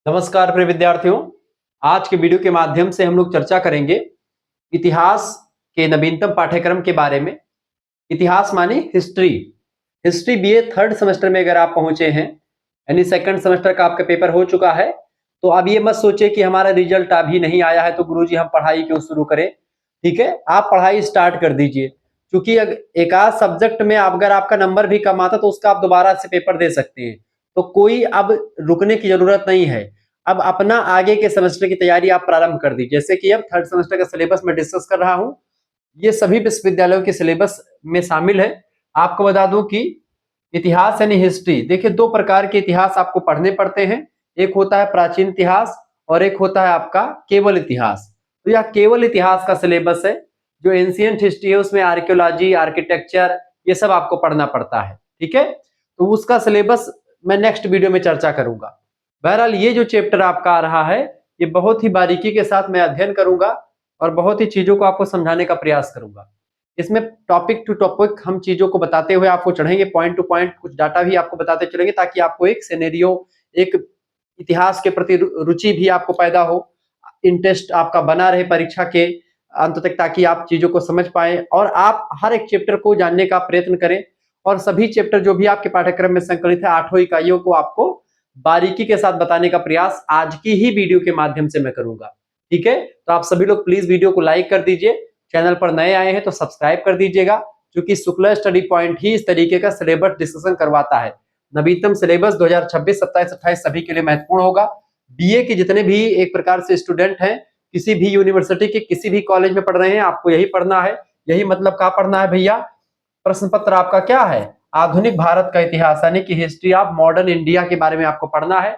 नमस्कार प्रिय विद्यार्थियों। आज के वीडियो के माध्यम से हम लोग चर्चा करेंगे इतिहास के नवीनतम पाठ्यक्रम के बारे में। इतिहास माने history. History BA third semester में अगर आप पहुंचे हैं, यानी सेकंड सेमेस्टर का आपका पेपर हो चुका है, तो अब ये मत सोचे कि हमारा रिजल्ट अभी नहीं आया है तो गुरुजी हम पढ़ाई क्यों शुरू करें। ठीक है, आप पढ़ाई स्टार्ट कर दीजिए, क्योंकि एक आध सब्जेक्ट में अगर आपका नंबर भी कम आता तो उसका आप दोबारा से पेपर दे सकते हैं। तो कोई अब रुकने की जरूरत नहीं है। अब अपना आगे के सेमेस्टर की तैयारी आप प्रारंभ कर दीजिए। जैसे कि अब थर्ड सेमेस्टर का सिलेबस मैं डिस्कस कर रहा हूं, ये सभी विश्वविद्यालयों के सिलेबस में शामिल है। आपको बता दूं कि इतिहास यानी हिस्ट्री, देखिए दो प्रकार के इतिहास आपको पढ़ने पड़ते हैं। एक होता है प्राचीन इतिहास और एक होता है आपका केवल इतिहास। तो यह केवल इतिहास का सिलेबस है। जो एंशिएंट हिस्ट्री है उसमें आर्कियोलॉजी, आर्किटेक्चर, ये सब आपको पढ़ना पड़ता है। ठीक है, तो उसका सिलेबस मैं नेक्स्ट वीडियो में चर्चा करूंगा। बहरहाल ये जो चैप्टर आपका आ रहा है, ये बहुत ही बारीकी के साथ मैं अध्ययन करूंगा और बहुत ही चीजों को आपको समझाने का प्रयास करूंगा। इसमें टॉपिक टू टॉपिक हम चीजों को बताते हुए आपको चढ़ेंगे, पॉइंट टू पॉइंट कुछ डाटा भी आपको बताते चलेंगे, ताकि आपको एक सिनेरियो, एक इतिहास के प्रति रुचि भी आपको पैदा हो, इंटरेस्ट आपका बना रहे परीक्षा के अंत तक, ताकि आप चीजों को समझ पाए और आप हर एक चैप्टर को जानने का प्रयत्न करें। और सभी चैप्टर जो भी आपके पाठ्यक्रम में संकलित है, 8 इकाइयों को आपको बारीकी के साथ बताने का प्रयास आज की ही वीडियो के माध्यम से मैं करूंगा। ठीक है, तो आप सभी लोग प्लीज वीडियो को लाइक कर दीजिए। चैनल पर नए आए हैं तो सब्सक्राइब कर दीजिएगा, क्योंकि शुक्ला स्टडी पॉइंट ही इस तरीके का सिलेबस डिस्कशन करवाता है। नवीनतम सिलेबस 2026, 27, 28 सभी के लिए महत्वपूर्ण होगा। बीए के जितने भी एक प्रकार से स्टूडेंट हैं, किसी भी यूनिवर्सिटी के किसी भी कॉलेज में पढ़ रहे हैं, आपको यही पढ़ना है। यही मतलब क्या पढ़ना है भैया? प्रश्न पत्र आपका क्या है? आधुनिक भारत का इतिहास, यानी कि हिस्ट्री ऑफ मॉडर्न इंडिया के बारे में आपको पढ़ना है।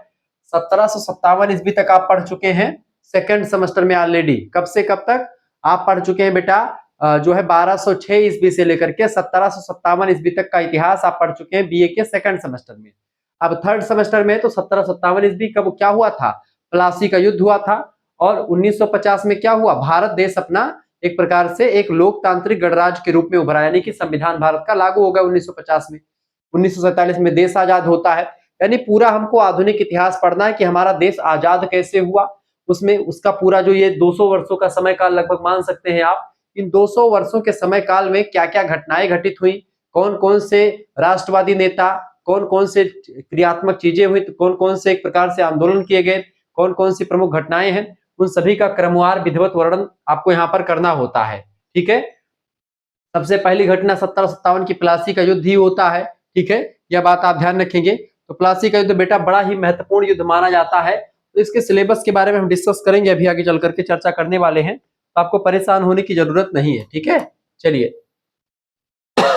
1757 ईस्वी तक आप पढ़ चुके हैं सेकंड सेमेस्टर में ऑलरेडी। कब से कब तक आप पढ़ चुके हैं बेटा? जो है 1206 ईस्वी से लेकर के 1757 ईस्वी तक का इतिहास आप पढ़ चुके हैं बीए के सेकंड सेमेस्टर में। अब थर्ड सेमेस्टर में तो 1757 ईस्वी कब क्या हुआ था? प्लासी का युद्ध हुआ था। और 1950 में क्या हुआ? भारत देश अपना एक प्रकार से एक लोकतांत्रिक गणराज्य के रूप में उभरा, यानी कि संविधान भारत का लागू हो गया 1950 में। 1947 में देश आजाद होता है। यानी पूरा हमको आधुनिक इतिहास पढ़ना है कि हमारा देश आजाद कैसे हुआ, उसमें उसका पूरा जो ये 200 वर्षों का समय काल लगभग मान सकते हैं आप। इन 200 वर्षों के समय काल में क्या क्या घटनाएं घटित हुई, कौन कौन से राष्ट्रवादी नेता, कौन कौन से क्रियात्मक चीजें हुई, कौन कौन से एक प्रकार से आंदोलन किए गए, कौन कौन सी प्रमुख घटनाएं हैं, उन सभी का क्रमवार विधिवत वर्णन आपको यहाँ पर करना होता है। ठीक है, सबसे पहली घटना 1757 की प्लासी का युद्ध ही होता है। ठीक है, यह बात आप ध्यान रखेंगे। तो प्लासी का युद्ध बेटा बड़ा ही महत्वपूर्ण युद्ध माना जाता है। तो इसके सिलेबस के बारे में हम डिस्कस करेंगे, अभी आगे चल करके चर्चा करने वाले हैं, तो आपको परेशान होने की जरूरत नहीं है। ठीक है, चलिए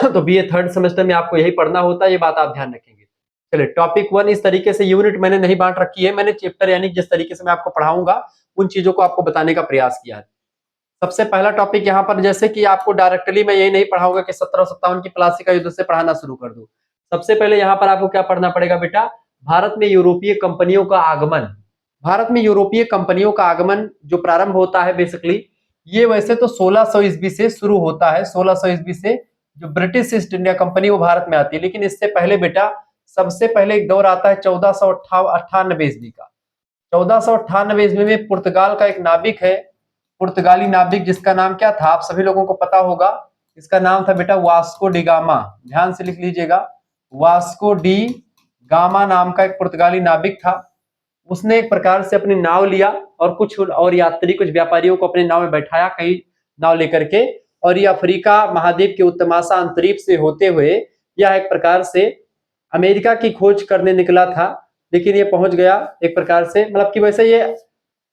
तो बीए थर्ड सेमेस्टर में आपको यही पढ़ना होता है, ये बात आप ध्यान रखेंगे। चलिए टॉपिक 1, इस तरीके से यूनिट मैंने नहीं बांट रखी है, मैंने चैप्टर यानी जिस तरीके से मैं आपको पढ़ाऊंगा उन चीजों को आपको बताने का प्रयास किया है। सबसे पहला टॉपिक यहाँ पर, जैसे कि आपको डायरेक्टली मैं यही नहीं पढ़ाऊंगा कि 1757 की प्लासी का युद्ध से पढ़ाना शुरू कर दूं। सबसे पहले यहाँ पर आपको क्या पढ़ना पड़ेगा बेटा? भारत में यूरोपीय कंपनियों का आगमन। भारत में यूरोपीय कंपनियों का आगमन जो प्रारंभ होता है बेसिकली, ये वैसे तो 1600 ईस्वी से शुरू होता है। 1600 ईस्वी से जो ब्रिटिश ईस्ट इंडिया कंपनी वो भारत में आती है, लेकिन इससे पहले बेटा सबसे पहले एक दौर आता है 1498 ईस्वी का। 1498 ईस्वी में पुर्तगाल का एक नाविक है, पुर्तगाली नाविक, जिसका नाम क्या था? आप सभी लोगों को पता होगा। इसका नाम था बेटा वास्को डी गामा। ध्यान से लिख लीजिएगा, वास्को डी गामा नाम का एक पुर्तगाली नाविक था। उसने एक प्रकार से अपनी नाव लिया और कुछ और यात्री, कुछ व्यापारियों को अपने नाव में बैठाया, कई नाव लेकर के, और ये अफ्रीका महाद्वीप के उत्तमाशा अंतरीप से होते हुए यह एक प्रकार से अमेरिका की खोज करने निकला था। लेकिन ये पहुंच गया एक प्रकार से, मतलब कि वैसे ये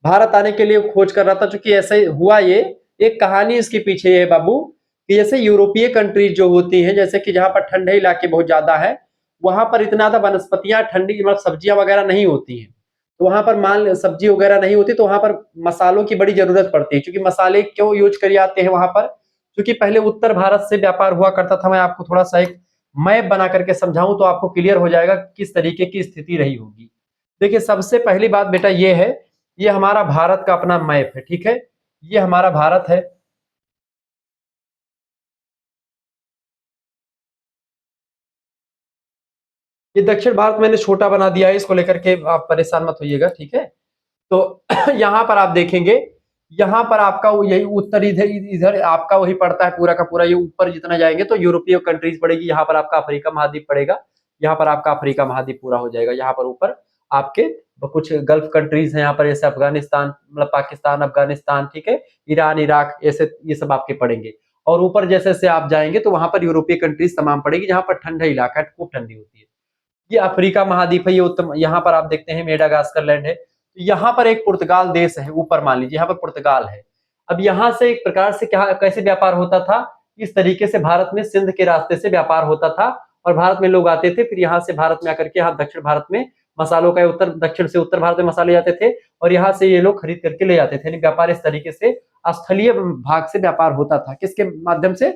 भारत आने के लिए खोज कर रहा था। चूंकि ऐसे हुआ, ये एक कहानी इसके पीछे है बाबू, कि जैसे यूरोपीय कंट्रीज जो होती हैं, जैसे कि जहां पर ठंडे इलाके बहुत ज्यादा है, वहां पर इतना ज्यादा वनस्पतियां, ठंडी मतलब सब्जियां वगैरह नहीं होती हैं। तो वहां पर मान सब्जी वगैरह नहीं होती, तो वहां पर मसालों की बड़ी जरूरत पड़ती है। क्योंकि मसाले क्यों यूज करिए जाते हैं वहां पर? क्योंकि पहले उत्तर भारत से व्यापार हुआ करता था। मैं आपको थोड़ा सा एक मैप बना करके समझाऊं तो आपको क्लियर हो जाएगा किस तरीके की स्थिति रही होगी। देखिए सबसे पहली बात बेटा ये है, ये हमारा भारत का अपना मैप है। ठीक है, ये हमारा भारत है। ये दक्षिण भारत मैंने छोटा बना दिया है, इसको लेकर के आप परेशान मत होइएगा, ठीक है। तो यहाँ पर आप देखेंगे, यहाँ पर आपका यही उत्तर, इधर इधर आपका वही पड़ता है पूरा का पूरा। ये ऊपर जितना जाएंगे तो यूरोपीय कंट्रीज पड़ेगी, यहाँ पर आपका अफ्रीका महाद्वीप पड़ेगा, यहाँ पर आपका अफ्रीका महाद्वीप पूरा हो जाएगा। यहाँ पर ऊपर आपके कुछ गल्फ कंट्रीज हैं यहाँ पर, जैसे अफगानिस्तान, मतलब पाकिस्तान, अफगानिस्तान, ठीक है, ईरान, इराक, ऐसे ये सब आपके पड़ेंगे। और ऊपर जैसे जैसे आप जाएंगे तो वहां पर यूरोपीय कंट्रीज तमाम पड़ेगी, जहां पर ठंडा इलाका है, खूब ठंडी होती है। ये अफ्रीका महाद्वीप है, ये उत्तम, यहाँ पर आप देखते हैं मेडागास्कर लैंड है। तो यहाँ पर एक पुर्तगाल देश है, ऊपर मान लीजिए यहाँ पर पुर्तगाल है। अब यहाँ से एक प्रकार से क्या कैसे व्यापार होता था, इस तरीके से भारत में सिंध के रास्ते से व्यापार होता था, और भारत में लोग आते थे, फिर यहाँ से भारत में आकर के यहाँ दक्षिण भारत में मसालों का, उत्तर दक्षिण से उत्तर भारत में मसाले जाते थे, और यहाँ से ये लोग खरीद करके ले जाते थे। व्यापार इस तरीके से स्थलीय भाग से व्यापार होता था, किसके माध्यम से,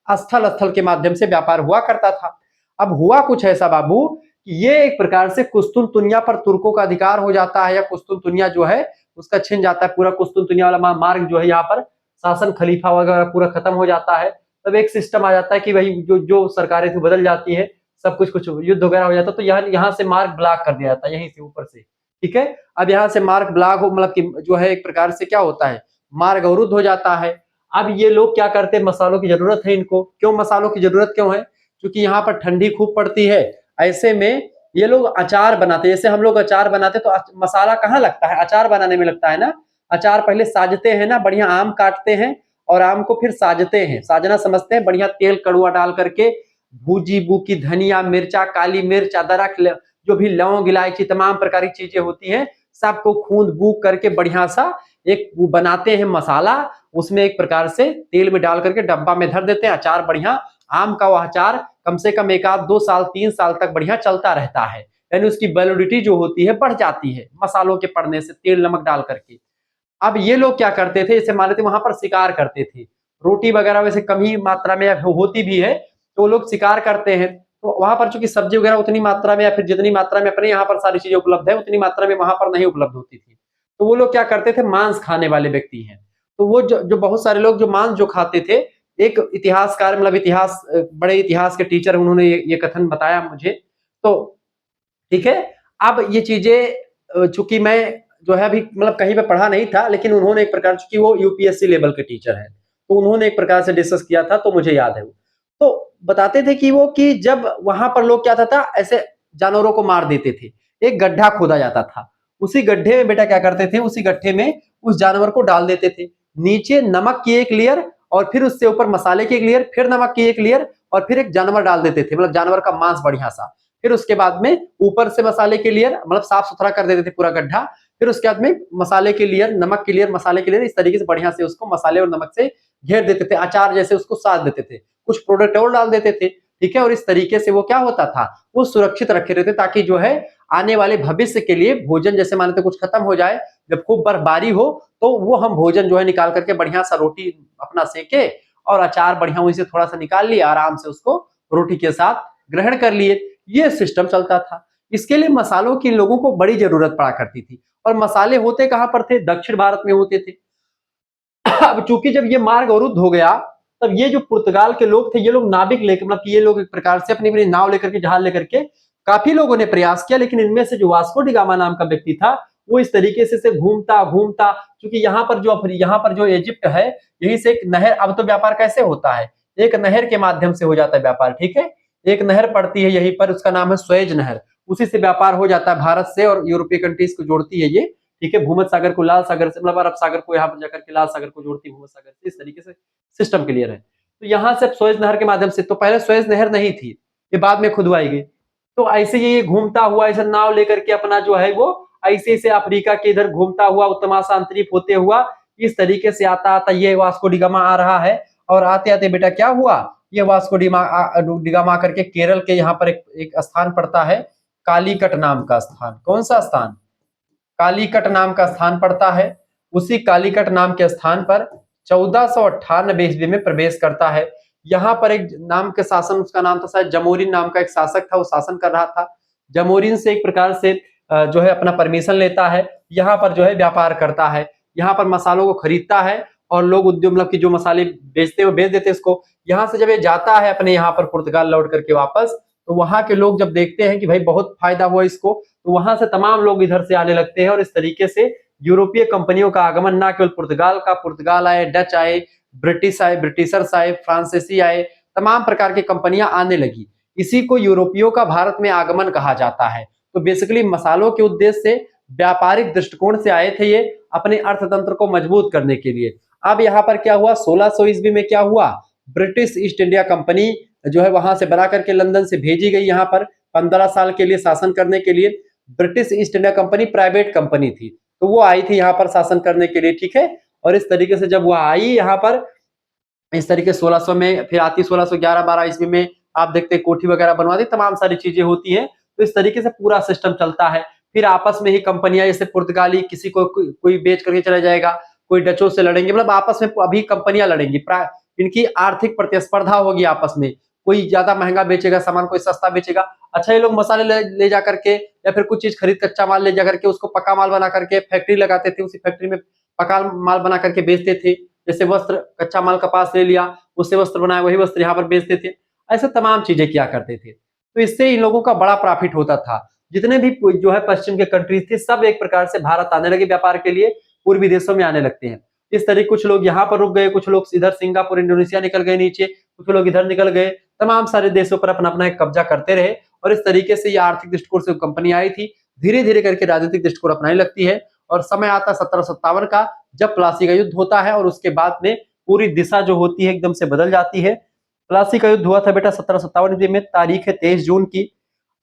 स्थल के माध्यम से व्यापार हुआ करता था। अब हुआ कुछ ऐसा बाबू, ये एक प्रकार से कुस्तुनतुनिया पर तुर्कों का अधिकार हो जाता है, या कुस्तुनतुनिया जो है उसका छिन जाता है, पूरा कुस्तुनतुनिया वाला मार्ग जो है, यहाँ पर शासन खलीफा वगैरह पूरा खत्म हो जाता है। तब एक सिस्टम आ जाता है कि भाई जो सरकारें थी बदल जाती है, सब कुछ युद्ध वगैरह हो जाता है, तो यहाँ से मार्ग ब्लॉक कर दिया जाता है, यहीं से ऊपर से, ठीक है। अब यहाँ से मार्ग ब्लॉक हो, मतलब कि जो है एक प्रकार से क्या होता है, मार्ग अवरुद्ध हो जाता है। अब ये लोग क्या करते हैं, मसालों की जरूरत है इनको, क्यों मसालों की जरूरत क्यों है, क्योंकि यहाँ पर ठंडी खूब पड़ती है। ऐसे में ये लोग अचार बनाते हैं, जैसे हम लोग अचार बनाते तो मसाला कहाँ लगता है, अचार बनाने में लगता है ना। अचार पहले साजते हैं ना, बढ़िया आम काटते हैं और आम को फिर साजते हैं, साजना समझते हैं, बढ़िया तेल कड़ुआ डाल करके, भूजी बूकी धनिया, मिर्चा, काली मिर्च, अदरक, जो भी लौंग, इलायची, तमाम प्रकार की चीजें होती हैं, सबको खूंद बूक करके बढ़िया सा एक बनाते हैं मसाला। उसमें एक प्रकार से तेल में डाल करके डब्बा में धर देते हैं, अचार बढ़िया, आम का वह अचार कम से कम 1 आध 2 साल 3 साल तक बढ़िया चलता रहता है, यानी उसकी वैलिडिटी जो होती है बढ़ जाती है मसालों के पड़ने से, तेल नमक डाल करके। अब ये लोग क्या करते थे, जैसे मान लेते वहां पर शिकार करते थे, रोटी वगैरह वैसे कम ही मात्रा में होती भी है, तो लोग शिकार करते हैं, तो वहां पर चूंकि सब्जी वगैरह उतनी मात्रा में, या फिर जितनी मात्रा में अपने यहाँ पर सारी चीजें उपलब्ध है, उतनी मात्रा में वहां पर नहीं उपलब्ध होती थी। तो वो लोग क्या करते थे, मांस खाने वाले व्यक्ति हैं, तो वो जो बहुत सारे लोग जो मांस जो खाते थे, एक इतिहासकार, मतलब इतिहास, बड़े इतिहास के टीचर, उन्होंने ये कथन बताया मुझे, तो ठीक है। अब ये चीजें चूंकि मैं जो है अभी मतलब कहीं पे पढ़ा नहीं था, लेकिन उन्होंने एक प्रकार, चूंकि वो यूपीएससी लेवल के टीचर हैं, तो उन्होंने एक प्रकार से डिस्कस किया था, तो मुझे याद है वो। तो बताते थे कि वो, कि जब वहां पर लोग क्या था ऐसे जानवरों को मार देते थे, एक गड्ढा खोदा जाता था, उसी गड्ढे में बेटा क्या करते थे, उसी गड्ढे में उस जानवर को डाल देते थे, नीचे नमक की एक लेयर, और फिर उससे ऊपर मसाले की एक लेयर, फिर नमक की एक लेयर, और फिर एक जानवर डाल देते थे, मतलब जानवर का मांस बढ़िया सा, फिर उसके बाद में ऊपर से मसाले की लेयर, मतलब साफ सुथरा कर देते थे पूरा गड्ढा, फिर उसके बाद में मसाले की लेयर, नमक की लेयर, मसाले की लेयर, इस तरीके से बढ़िया से उसको मसाले और नमक से घेर देते थे, अचार जैसे उसको साज देते थे, कुछ प्रोडक्ट और डाल देते थे, ठीक है। और इस तरीके से वो क्या होता था, वो सुरक्षित रखे रहते, ताकि जो है आने वाले भविष्य के लिए भोजन, जैसे मानते कुछ खत्म हो जाए, जब खूब बर्फबारी हो, तो वो हम भोजन जो है निकाल करके बढ़िया सा रोटी अपना सेके, और अचार बढ़िया वहीं से थोड़ा सा निकाल लिया, आराम से उसको रोटी के साथ ग्रहण कर लिए, ये सिस्टम चलता था। इसके लिए मसालों की लोगों को बड़ी जरूरत पड़ा करती थी, और मसाले होते कहां पर थे, दक्षिण भारत में होते थे। अब चूंकि जब ये मार्ग अवरुद्ध हो गया, तब ये जो पुर्तगाल के लोग थे, ये लोग नाविक लेकर, मतलब ये लोग एक प्रकार से अपनी अपनी नाव लेकर के, जहाज लेकर के, काफी लोगों ने प्रयास किया, लेकिन इनमें से जो वास्को डी गामा नाम का व्यक्ति था, वो इस तरीके से घूमता घूमता, क्योंकि यहाँ पर जो इजिप्ट है, यहीं से एक नहर, अब तो व्यापार कैसे होता है, एक नहर के माध्यम से हो जाता है व्यापार, ठीक है। एक नहर पड़ती है यहीं पर, उसका नाम है स्वेज नहर, उसी से व्यापार हो जाता है भारत से, और यूरोपीय कंट्रीज को जोड़ती है ये, ठीक है। भूमध्य सागर को लाल सागर से, मतलब अरब सागर को यहाँ पर जाकर के लाल सागर को जोड़ती है भूमध्य सागर से, इस तरीके से सिस्टम क्लियर है। तो यहाँ से स्वेज नहर के माध्यम से, तो पहले स्वेज नहर नहीं थी, ये बाद में खुदवाई गई, तो ऐसे ये घूमता हुआ ऐसा नाव लेकर के अपना जो है वो ऐसे से अफ्रीका के इधर घूमता हुआ, उत्तमाशांतरीप होते हुआ, इस तरीके से आता आता ये वास्को डी गामा आ रहा है। और आते आते बेटा क्या हुआ, ये वास्को डी गामा करके केरल के यहाँ पर एक स्थान पड़ता है, कालीकट नाम का स्थान। कौन सा स्थान, कालीकट नाम का स्थान पड़ता है। उसी कालीकट नाम के स्थान पर 1498 ईस्वी में प्रवेश करता है। यहाँ पर एक नाम के शासन, उसका नाम था शायद जमोरिन नाम का एक शासक था, वो शासन कर रहा था। जमोरिन से एक प्रकार से जो है अपना परमिशन लेता है, यहाँ पर जो है व्यापार करता है, यहाँ पर मसालों को खरीदता है, और लोग उद्योग, मतलब कि जो मसाले बेचते हैं वो बेच देते हैं इसको। यहाँ से जब ये जाता है अपने यहाँ पर पुर्तगाल लौट करके वापस, तो वहां के लोग जब देखते हैं कि भाई बहुत फायदा हुआ इसको, तो वहां से तमाम लोग इधर से आने लगते हैं और इस तरीके से यूरोपीय कंपनियों का आगमन ना केवल पुर्तगाल आए, डच आए, ब्रिटिश आए, ब्रिटिशर्स आए, फ्रांसीसी आए, तमाम प्रकार की कंपनियां आने लगी। इसी को यूरोपियों का भारत में आगमन कहा जाता है। तो बेसिकली मसालों के उद्देश्य से, व्यापारिक दृष्टिकोण से आए थे ये, अपने अर्थतंत्र को मजबूत करने के लिए। अब यहाँ पर क्या हुआ, 1600 ईस्वी में क्या हुआ, ब्रिटिश ईस्ट इंडिया कंपनी जो है वहां से बना करके लंदन से भेजी गई यहाँ पर 15 साल के लिए शासन करने के लिए। British east India company private company थी, तो वो आई थी यहाँ पर शासन करने के लिए, ठीक है। और इस तरीके से जब वो आई यहाँ पर, इस तरीके 1600 में फिर आती 1611-12 ईस्वी में, आप देखते हैं कोठी वगैरह बनवाती, तमाम सारी चीजें होती हैं। तो इस तरीके से पूरा सिस्टम चलता है। फिर आपस में ही कंपनियां, जैसे पुर्तगाली किसी को कोई बेच करके चला जाएगा, कोई डचों से लड़ेंगे, मतलब आपस में अभी कंपनियां लड़ेंगी, इनकी आर्थिक प्रतिस्पर्धा होगी आपस में। कोई ज्यादा महंगा बेचेगा सामान, कोई सस्ता बेचेगा। अच्छा, ये लोग मसाले ले जा करके या फिर कुछ चीज खरीद, कच्चा माल ले जा करके उसको पक्का माल बना करके फैक्ट्री लगाते थे, उसी फैक्ट्री में पक्का माल बना करके बेचते थे। जैसे वस्त्र, कच्चा माल कपास ले लिया, उससे वस्त्र बनाया, वही वस्त्र यहाँ पर बेचते थे। ऐसे तमाम चीजें किया करते थे। तो इससे इन लोगों का बड़ा प्रॉफिट होता था। जितने भी जो है पश्चिम के कंट्रीज थे, सब एक प्रकार से भारत आने लगे व्यापार के लिए, पूर्वी देशों में आने लगते हैं। इस तरीके कुछ लोग यहाँ पर रुक गए, कुछ लोग इधर सिंगापुर, इंडोनेशिया निकल गए नीचे, कुछ लोग इधर निकल गए, तमाम सारे देशों पर अपना अपना एक कब्जा करते रहे। और इस तरीके से ये आर्थिक दृष्टिकोण से कंपनी आई थी, धीरे धीरे करके राजनीतिक दृष्टिकोण अपनाने लगती है। और समय आता 1757 का, जब प्लासी का युद्ध होता है, और उसके बाद में पूरी दिशा जो होती है एकदम से बदल जाती है। प्लासी का युद्ध हुआ था बेटा 1757 ईस्वी में, तारीख है 23 जून की।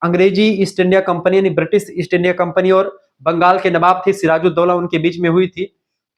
अंग्रेजी ईस्ट इंडिया कंपनी यानी ब्रिटिश ईस्ट इंडिया कंपनी और बंगाल के नवाब थे सिराजुद्दौला, उनके बीच में हुई थी।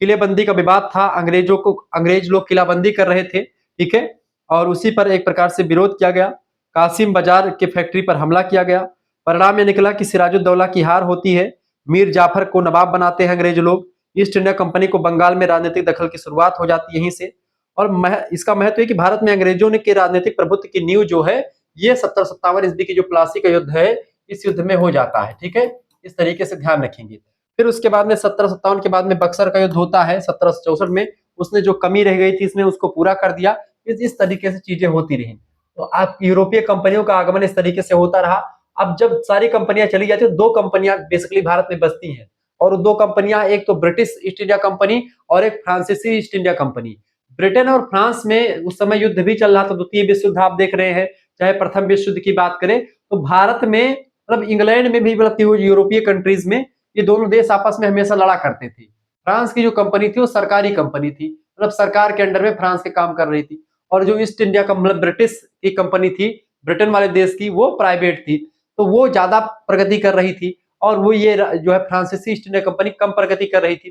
किलेबंदी का विवाद था, अंग्रेज लोग किलाबंदी कर रहे थे, ठीक है। और उसी पर एक प्रकार से विरोध किया गया। कासिम बाजार के फैक्ट्री पर हमला किया गया। परिणाम यह निकला कि सिराजुद्दौला की हार होती है। मीर जाफर को नवाब बनाते हैं अंग्रेज लोग। ईस्ट इंडिया कंपनी को बंगाल में राजनीतिक दखल की शुरुआत हो जाती है यहीं से। और इसका महत्व है कि भारत में अंग्रेजों ने के राजनीतिक प्रभुत्व की नींव जो है, ये 1757 ईस्वी की जो प्लासी का युद्ध है, इस युद्ध में हो जाता है, ठीक है। इस तरीके से ध्यान रखेंगे। फिर उसके बाद में 1757 के बाद में बक्सर का युद्ध होता है 1764 में। उसने जो कमी रह गई थी इसमें उसको पूरा कर दिया। इस तरीके से चीजें होती रही। तो आप यूरोपीय कंपनियों का आगमन इस तरीके से होता रहा। अब जब सारी कंपनियां चली जाती है, दो कंपनियां बेसिकली भारत में बचती हैं, और दो कंपनियां, एक तो ब्रिटिश ईस्ट इंडिया कंपनी और एक फ्रांसीसी ईस्ट इंडिया कंपनी। ब्रिटेन और फ्रांस में उस समय युद्ध भी चल रहा था, द्वितीय विश्व युद्ध आप देख रहे हैं। चाहे प्रथम विश्व युद्ध की बात करें तो भारत में, मतलब इंग्लैंड में भी, मतलब यूरोपीय कंट्रीज में, ये दोनों देश आपस में हमेशा लड़ा करते थे। फ्रांस की जो कंपनी थी वो सरकारी कंपनी थी, मतलब सरकार के अंडर में फ्रांस के काम कर रही थी। और जो ईस्ट इंडिया का, मतलब ब्रिटिश की कंपनी थी, ब्रिटेन वाले देश की, वो प्राइवेट थी, तो वो ज्यादा प्रगति कर रही थी। और वो ये जो है फ्रांसीसी ईस्ट इंडिया कंपनी कम प्रगति कर रही थी,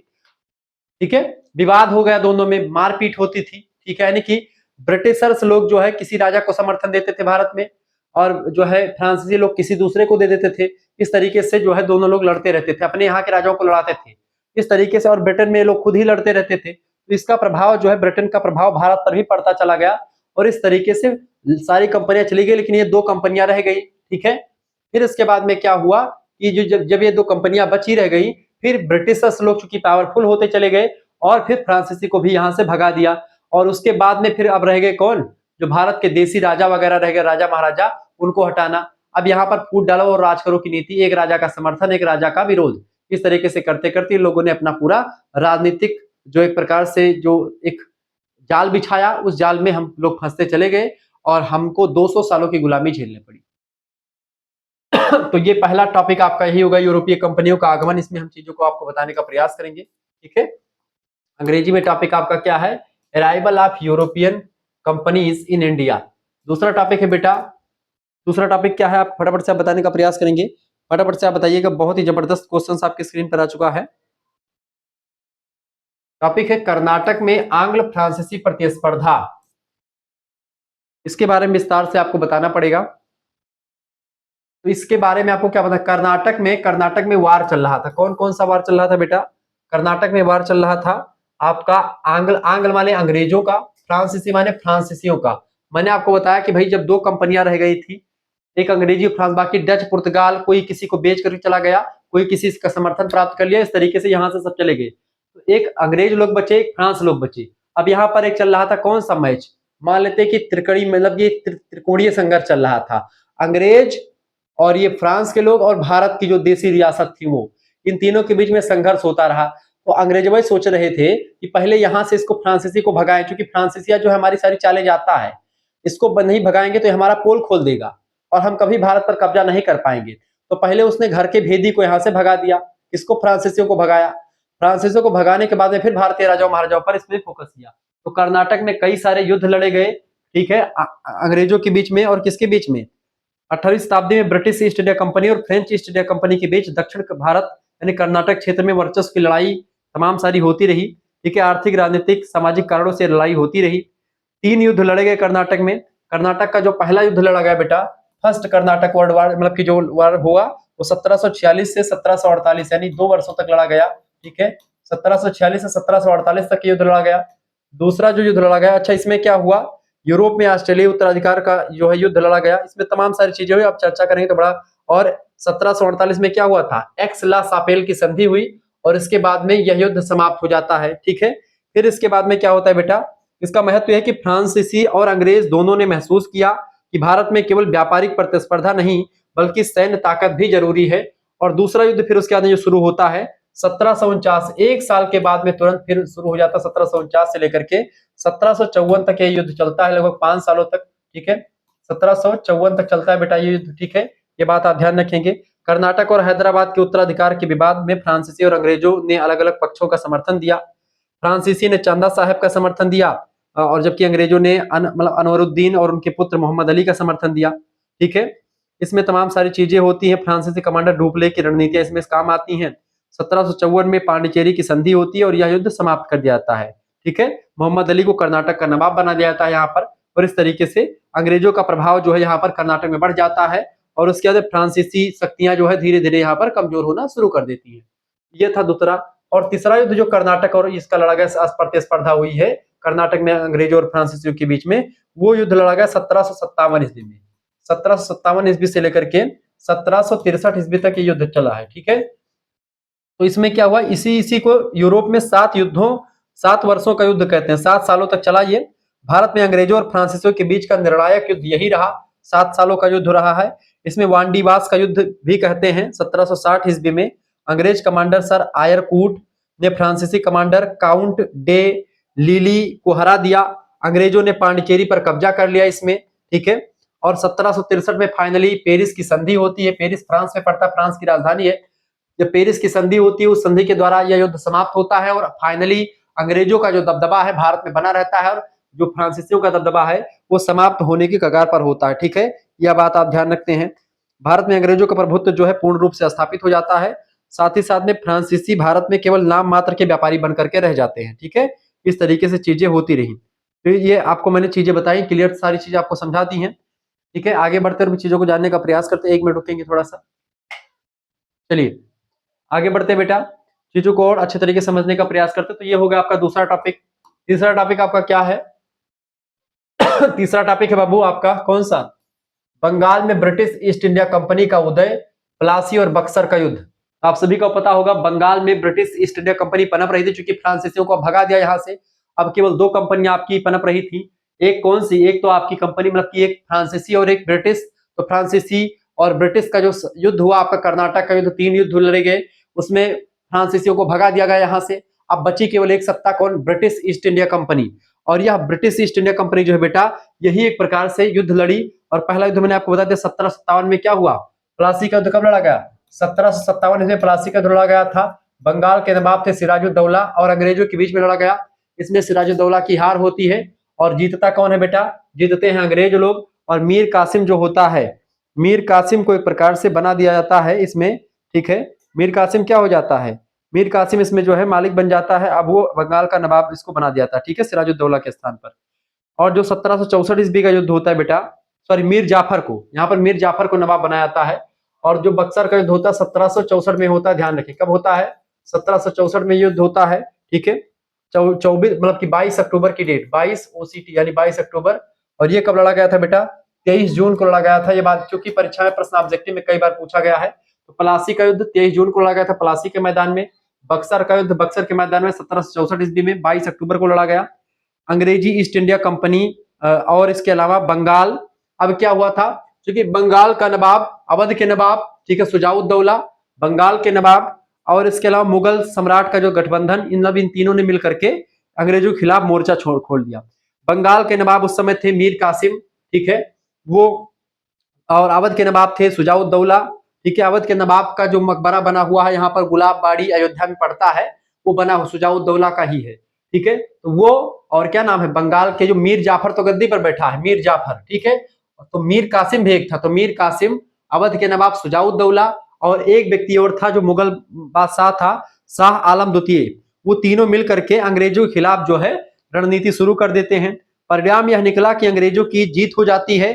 ठीक है। विवाद हो गया, दोनों में मारपीट होती थी, ठीक है। यानी कि ब्रिटिशर्स लोग जो है किसी राजा को समर्थन देते थे भारत में, और जो है फ्रांसीसी लोग किसी दूसरे को दे देते थे। इस तरीके से जो है दोनों लोग लड़ते रहते थे, अपने यहाँ के राजाओं को लड़ाते थे इस तरीके से। और ब्रिटेन में लोग खुद ही लड़ते रहते थे। तो इसका प्रभाव जो है, ब्रिटेन का प्रभाव भारत पर भी पड़ता चला गया। और इस तरीके से सारी कंपनियां चली गई, लेकिन ये दो कंपनियां रह गई, ठीक है। फिर इसके बाद में क्या हुआ कि जब ये दो कंपनियां बची रह गई, फिर ब्रिटिशर्स लोग चूंकि पावरफुल होते चले गए, और फिर फ्रांसीसी को भी यहाँ से भगा दिया। और उसके बाद में फिर अब रह गए कौन, जो भारत के देसी राजा वगैरह रह गए, राजा महाराजा, उनको हटाना। अब यहाँ पर फूट डालो और राज करो की नीति, एक राजा का समर्थन, एक राजा का विरोध, इस तरीके से करते करते इन लोगों ने अपना पूरा राजनीतिक जो एक प्रकार से जो एक जाल बिछाया, उस जाल में हम लोग फंसते चले गए, और हमको 200 सालों की गुलामी झेलनी पड़ी। तो ये पहला टॉपिक आपका यही होगा, यूरोपीय कंपनियों का आगमन। इसमें हम चीजों को आपको बताने का प्रयास करेंगे, ठीक है। अंग्रेजी में टॉपिक आपका क्या है, arrival of European companies in India. दूसरा टॉपिक है बेटा, दूसरा टॉपिक क्या है, आप फटाफट से आप बताने का प्रयास करेंगे। फटाफट से आप बताइएगा, बहुत ही जबरदस्त क्वेश्चंस आपके स्क्रीन पर आ चुका है। टॉपिक है कर्नाटक में आंग्ल फ्रांसीसी प्रतिस्पर्धा। इसके बारे में विस्तार से आपको बताना पड़ेगा। तो इसके बारे में आपको क्या पता, कर्नाटक में वार चल रहा था। कौन कौन सा वार चल रहा था बेटा, कर्नाटक में वार चल रहा था आपका आंग्ल माने अंग्रेजों का, फ्रांसीसी माने फ्रांसीसियों का। मैंने आपको बताया कि भाई जब दो कंपनियां रह गई थी, एक अंग्रेजी फ्रांस, बाकी डच पुर्तगाल, कोई किसी को बेच कर चला गया, कोई किसी का समर्थन प्राप्त कर लिया, इस तरीके से यहाँ से सब चले गए। तो एक अंग्रेज लोग बचे, एक फ्रांस लोग बचे। अब यहाँ पर एक चल रहा था कौन सा मैच, मान लेते कि त्रिकोणीय, मतलब ये त्रिकोणीय संघर्ष चल रहा था। अंग्रेज और ये फ्रांस के लोग और भारत की जो देसी रियासत थी वो, इन तीनों के बीच में संघर्ष होता रहा। तो अंग्रेज भाई सोच रहे थे कि पहले यहां से इसको फ्रांसीसी को भगाएं, क्योंकि फ्रांसीसिया जो है हमारी सारी चालें जाता है, इसको नहीं भगाएंगे तो हमारा पोल खोल देगा और हम कभी भारत पर कब्जा नहीं कर पाएंगे। तो पहले उसने घर के भेदी को यहां से भगा दिया, इसको फ्रांसीसियों को भगाया। फ्रांसीसियों को भगाने के बाद में फिर भारतीय राजाओं महाराजाओं पर इसमें फोकस किया। तो कर्नाटक में कई सारे युद्ध लड़े गए, ठीक है, अंग्रेजों के बीच में और किसके बीच में, 18वीं शताब्दी में ब्रिटिश ईस्ट इंडिया कंपनी और फ्रेंच ईस्ट इंडिया कंपनी के बीच दक्षिण भारत यानी कर्नाटक क्षेत्र में वर्चस्व की लड़ाई तमाम सारी होती रही, ठीक है। आर्थिक, राजनीतिक, सामाजिक कारणों से लड़ाई होती रही। 3 युद्ध लड़े गए कर्नाटक में। कर्नाटक का जो पहला युद्ध लड़ा गया बेटा, फर्स्ट कर्नाटक वर्ल्ड वार, मतलब कि जो वार हुआ वो 1746 से 1748 यानी 2 वर्षों तक लड़ा गया, ठीक है। 1746 से 1748 तक युद्ध लड़ा गया। दूसरा जो युद्ध लड़ा गया, अच्छा इसमें क्या हुआ, यूरोप में ऑस्ट्रेलिया उत्तराधिकार का जो है युद्ध लड़ा गया, इसमें तमाम सारी चीजें हुई, अब चर्चा करेंगे तो बड़ा। और 1748 में क्या हुआ था, एक्स ला सापेल की संधि हुई और इसके बाद में यह युद्ध समाप्त हो जाता है, ठीक है। फिर इसके बाद में क्या होता है बेटा, इसका महत्व है कि फ्रांसीसी और अंग्रेज दोनों ने महसूस किया कि भारत में केवल व्यापारिक प्रतिस्पर्धा नहीं बल्कि सैन्य ताकत भी जरूरी है। और दूसरा युद्ध फिर उसके बाद जो शुरू होता है 1749, एक साल के बाद में तुरंत फिर शुरू हो जाता है। 1749 से लेकर के 1754 तक ये युद्ध चलता है, लगभग 5 सालों तक, ठीक है। 1754 तक चलता है बेटा ये युद्ध, ठीक है, ये बात आप ध्यान रखेंगे। कर्नाटक और हैदराबाद के उत्तराधिकार के विवाद में फ्रांसीसी और अंग्रेजों ने अलग अलग पक्षों का समर्थन दिया। फ्रांसीसी ने चंदा साहब का समर्थन दिया और जबकि अंग्रेजों ने मतलब अनवरुद्दीन और उनके पुत्र मोहम्मद अली का समर्थन दिया, ठीक है। इसमें तमाम सारी चीजें होती हैं। फ्रांसीसी कमांडर डुप्ले की रणनीतियां इसमें काम आती हैं। 1754 में पांडिचेरी की संधि होती है और यह युद्ध समाप्त कर दिया जाता है, ठीक है। मोहम्मद अली को कर्नाटक का नवाब बना दिया जाता है यहाँ पर, और इस तरीके से अंग्रेजों का प्रभाव जो है यहाँ पर कर्नाटक में बढ़ जाता है और उसके बाद फ्रांसीसी शक्तियां जो है धीरे धीरे यहाँ पर कमजोर होना शुरू कर देती हैं। ये था दूसरा। और तीसरा युद्ध जो कर्नाटक और इसका लड़ा गया, प्रतिस्पर्धा हुई है कर्नाटक में अंग्रेजों और फ्रांसीसियों के बीच में, वो युद्ध लड़ा गया 1757 ईस्वी में। 1757 ईस्वी से लेकर के 1763 ईस्वी तक ये युद्ध चला है, ठीक है। तो इसमें क्या हुआ, इसी को यूरोप में 7 वर्षों का युद्ध कहते हैं, 7 सालों तक चला ये। भारत में अंग्रेजों और फ्रांसीसियों के बीच का निर्णायक युद्ध यही रहा, 7 सालों का युद्ध रहा है। इसमें वांडीवास का युद्ध भी कहते हैं। 1760 ईस्वी में अंग्रेज कमांडर सर आयरकूट ने फ्रांसीसी कमांडर काउंट डे लिली को हरा दिया। अंग्रेजों ने पांडिचेरी पर कब्जा कर लिया इसमें, ठीक है। और 1763 में फाइनली पेरिस की संधि होती है। पेरिस फ्रांस में पड़ता, फ्रांस की राजधानी है। जब पेरिस की संधि होती है, उस संधि के द्वारा यह युद्ध समाप्त होता है और फाइनली अंग्रेजों का जो दबदबा है भारत में बना रहता है और जो फ्रांसीसियों का दबदबा है वो समाप्त होने की कगार पर होता है, ठीक है। यह बात आप ध्यान रखते हैं। भारत में अंग्रेजों का प्रभुत्व जो है पूर्ण रूप से स्थापित हो जाता है। साथ ही साथ में फ्रांसीसी भारत में केवल नाम मात्र के व्यापारी बनकर के रह जाते हैं, ठीक है। इस तरीके से चीजें होती रही। तो ये आपको मैंने चीजें बताई, क्लियर सारी चीजें आपको समझा दी हैं, ठीक है। आगे बढ़ते हुए चीजों को जानने का प्रयास करते हैं। 1 मिनट रुकेंगे थोड़ा सा, चलिए आगे बढ़ते बेटा, चीजों को और अच्छे तरीके से समझने का प्रयास करते। तो ये होगा आपका दूसरा टॉपिक। तीसरा टॉपिक आपका क्या है? तीसरा टॉपिक है बाबू आपका कौन सा, बंगाल में ब्रिटिश ईस्ट इंडिया कंपनी का उदय, प्लासी और बक्सर का युद्ध। आप सभी को पता होगा बंगाल में ब्रिटिश ईस्ट इंडिया कंपनी पनप रही थी, क्योंकि फ्रांसीसियों को भगा दिया यहाँ से। अब केवल 2 कंपनियां आपकी पनप रही थी। एक कौन सी, एक तो आपकी कंपनी मतलब की एक फ्रांसीसी और एक ब्रिटिश। तो फ्रांसीसी और ब्रिटिश का जो युद्ध हुआ आपका कर्नाटक का युद्ध, 3 युद्ध लड़े गए, उसमें फ्रांसीसियों को भगा दिया गया यहाँ से। अब बची केवल एक सत्ता, कौन, ब्रिटिश ईस्ट इंडिया कंपनी। और यह ब्रिटिश ईस्ट इंडिया कंपनी जो है बेटा, यही एक प्रकार से युद्ध लड़ी। और पहला युद्ध मैंने आपको बता दिया 1757 में क्या हुआ, प्लासी का युद्ध कब लड़ा गया, 1757 में प्लासी का युद्ध लड़ा गया था। बंगाल के नवाब थे सिराजुद्दौला और अंग्रेजों के बीच में लड़ा गया। इसमें सिराजुद्दौला की हार होती है और जीतता कौन है बेटा, जीतते हैं अंग्रेज लोग। और मीर कासिम जो होता है, मीर कासिम को एक प्रकार से बना दिया जाता है इसमें, ठीक है। मीर कासिम क्या हो जाता है, मीर कासिम इसमें जो है मालिक बन जाता है। अब वो बंगाल का नवाब इसको बना दिया था, ठीक है, सिराजुद्दौला के स्थान पर। और जो 1764 ईस्वी का युद्ध होता है बेटा, सॉरी मीर जाफर को, यहाँ पर मीर जाफर को नवाब बनाया जाता है। और जो बक्सर का युद्ध होता है 1764 में होता है, ध्यान रखें कब होता है, 1764 में युद्ध होता है, ठीक है। 24 मतलब कि 22 अक्टूबर की डेट, 22 OCT यानी 22 अक्टूबर। और ये कब लड़ा गया था बेटा, 23 जून को लड़ा गया था। ये बात क्योंकि परीक्षा में प्रश्न ऑब्जेक्टिव में कई बार पूछा गया है। तो प्लासी का युद्ध 23 जून को लड़ा गया था प्लासी के मैदान में। बक्सर का युद्ध बक्सर के मैदान में 1764 ईस्वी में 22 अक्टूबर को लड़ा गया। अंग्रेजी ईस्ट इंडिया कंपनी और इसके अलावा बंगाल, अब क्या हुआ था क्योंकि बंगाल का नवाब, अवध के नवाब, ठीक है, शुजाउद्दौला, बंगाल के नवाब और इसके अलावा मुगल सम्राट का जो गठबंधन, इन तीनों ने मिलकर के अंग्रेजों के खिलाफ मोर्चा खोल दिया। बंगाल के नवाब उस समय थे मीर कासिम, ठीक है, वो, और अवध के नवाब थे शुजाउद्दौला, ठीक है। अवध के नवाब का जो मकबरा बना हुआ है यहाँ पर गुलाब बाड़ी अयोध्या में पड़ता है, वो बना शुजाउद्दौला का ही है, ठीक है। तो वो, और क्या नाम है, बंगाल के जो मीर जाफर तो गद्दी पर बैठा है, मीर जाफर, ठीक है। तो मीर कासिम भी एक था, तो मीर कासिम, अवध के नवाब शुजाउद्दौला और एक व्यक्ति और था जो मुगल बादशाह था, शाह आलम द्वितीय, वो तीनों मिलकर के अंग्रेजों के खिलाफ जो है रणनीति शुरू कर देते हैं। परिणाम यह निकला कि अंग्रेजों की जीत हो जाती है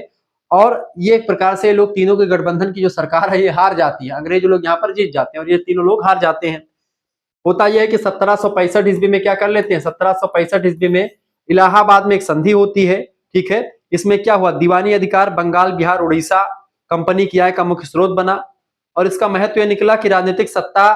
और ये एक प्रकार से लोग तीनों के गठबंधन की जो सरकार है ये हार जाती है, अंग्रेज लोग यहाँ पर जीत जाते हैं और ये तीनों लोग हार जाते हैं। होता यह है कि 1765 ईस्वी में क्या कर लेते हैं, 1765 ईस्वी में इलाहाबाद में एक संधि होती है, ठीक है। इसमें क्या हुआ, दीवानी अधिकार बंगाल, बिहार, उड़ीसा कंपनी की आय का मुख्य स्रोत बना और इसका महत्व यह निकला कि राजनीतिक सत्ता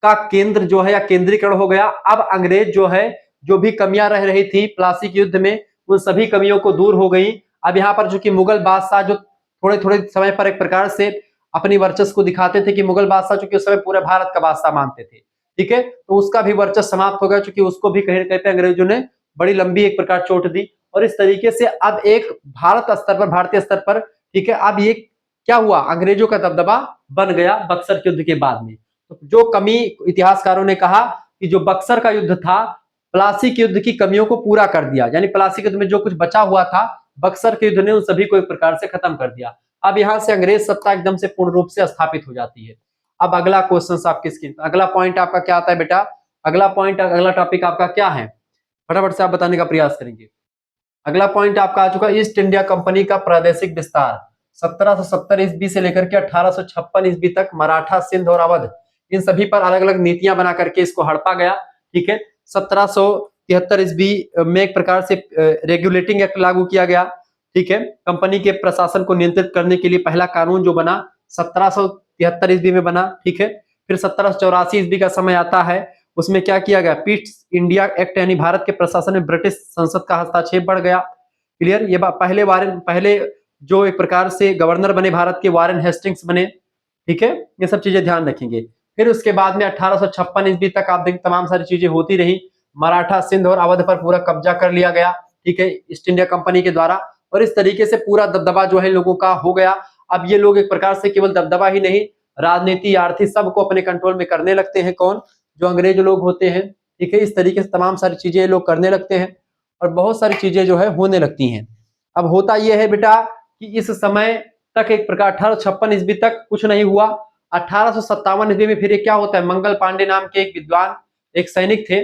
का केंद्र जो है या केंद्रीकरण हो गया। अब अंग्रेज जो है, जो भी कमियां रह रही थी प्लासी के युद्ध में, उन सभी कमियों को दूर हो गई। अब यहाँ पर चूंकि मुगल बादशाह जो थोड़े थोड़े समय पर एक प्रकार से अपनी वर्चस्व को दिखाते थे कि मुगल बादशाह चूंकि उस समय पूरे भारत का बादशाह मानते थे, ठीक है, तो उसका भी वर्चस्व समाप्त हो गया, चूंकि उसको भी कहीं कहीं पे अंग्रेजों ने बड़ी लंबी एक प्रकार चोट दी। और इस तरीके से अब एक भारत स्तर पर, भारतीय स्तर पर, ठीक है, अब ये क्या हुआ, अंग्रेजों का दबदबा बन गया बक्सर युद्ध के बाद में। तो जो कमी, इतिहासकारों ने कहा कि जो बक्सर का युद्ध था, प्लासी के युद्ध की कमियों को पूरा कर दिया, यानी प्लासी के युद्ध में जो कुछ बचा हुआ था, बक्सर के युद्ध ने उन सभी को एक प्रकार से खत्म कर दिया। अब यहां से अंग्रेज सत्ता एकदम से पूर्ण रूप से स्थापित हो जाती है। अब अगला क्वेश्चन आपकी स्क्रीन, अगला पॉइंट आपका क्या आता है बेटा, अगला पॉइंट, अगला टॉपिक आपका क्या है, फटाफट से आप बताने का प्रयास करेंगे। अगला पॉइंट आपका आ चुका है ईस्ट इंडिया कंपनी का प्रादेशिक विस्तार। 1770 ईस्वी से लेकर के 1856 ईस्वी तक मराठा, सिंध और अवध, इन सभी पर अलग अलग नीतियां बना करके इसको हड़पा गया, ठीक है। 1773 ईस्वी में एक प्रकार से रेगुलेटिंग एक्ट लागू किया गया, ठीक है। कंपनी के प्रशासन को नियंत्रित करने के लिए पहला कानून जो बना 1773 ईस्वी में बना, ठीक है। फिर 1784 ईस्वी का समय आता है, उसमें क्या किया गया, ईस्ट इंडिया एक्ट, यानी भारत के प्रशासन में ब्रिटिश संसद का हस्तक्षेप बढ़ गया। क्लियर, ये पहले जो एक प्रकार से गवर्नर बने भारत के, वारेन हेस्टिंग्स बने, ठीक है। ये सब चीजें ध्यान रखेंगे। फिर उसके बाद में 1856 ईस्वी तक आप देखिए तमाम सारी चीजें होती रही, मराठा, सिंध और अवध पर पूरा कब्जा कर लिया गया, ठीक है, ईस्ट इंडिया कंपनी के द्वारा। और इस तरीके से पूरा दबदबा जो है लोगों का हो गया। अब ये लोग एक प्रकार से केवल दबदबा ही नहीं, राजनीति, आर्थिक सबको अपने कंट्रोल में करने लगते हैं। कौन, जो अंग्रेज लोग होते हैं, ठीक है। इस तरीके से तमाम सारी चीजें लोग करने लगते हैं और बहुत सारी चीजें जो है होने लगती हैं। अब होता यह है बेटा कि इस समय तक एक प्रकार 1856 ईस्वी तक कुछ नहीं हुआ। 1857 ईस्वी में फिर क्या होता है, मंगल पांडे नाम के एक विद्वान, एक सैनिक थे,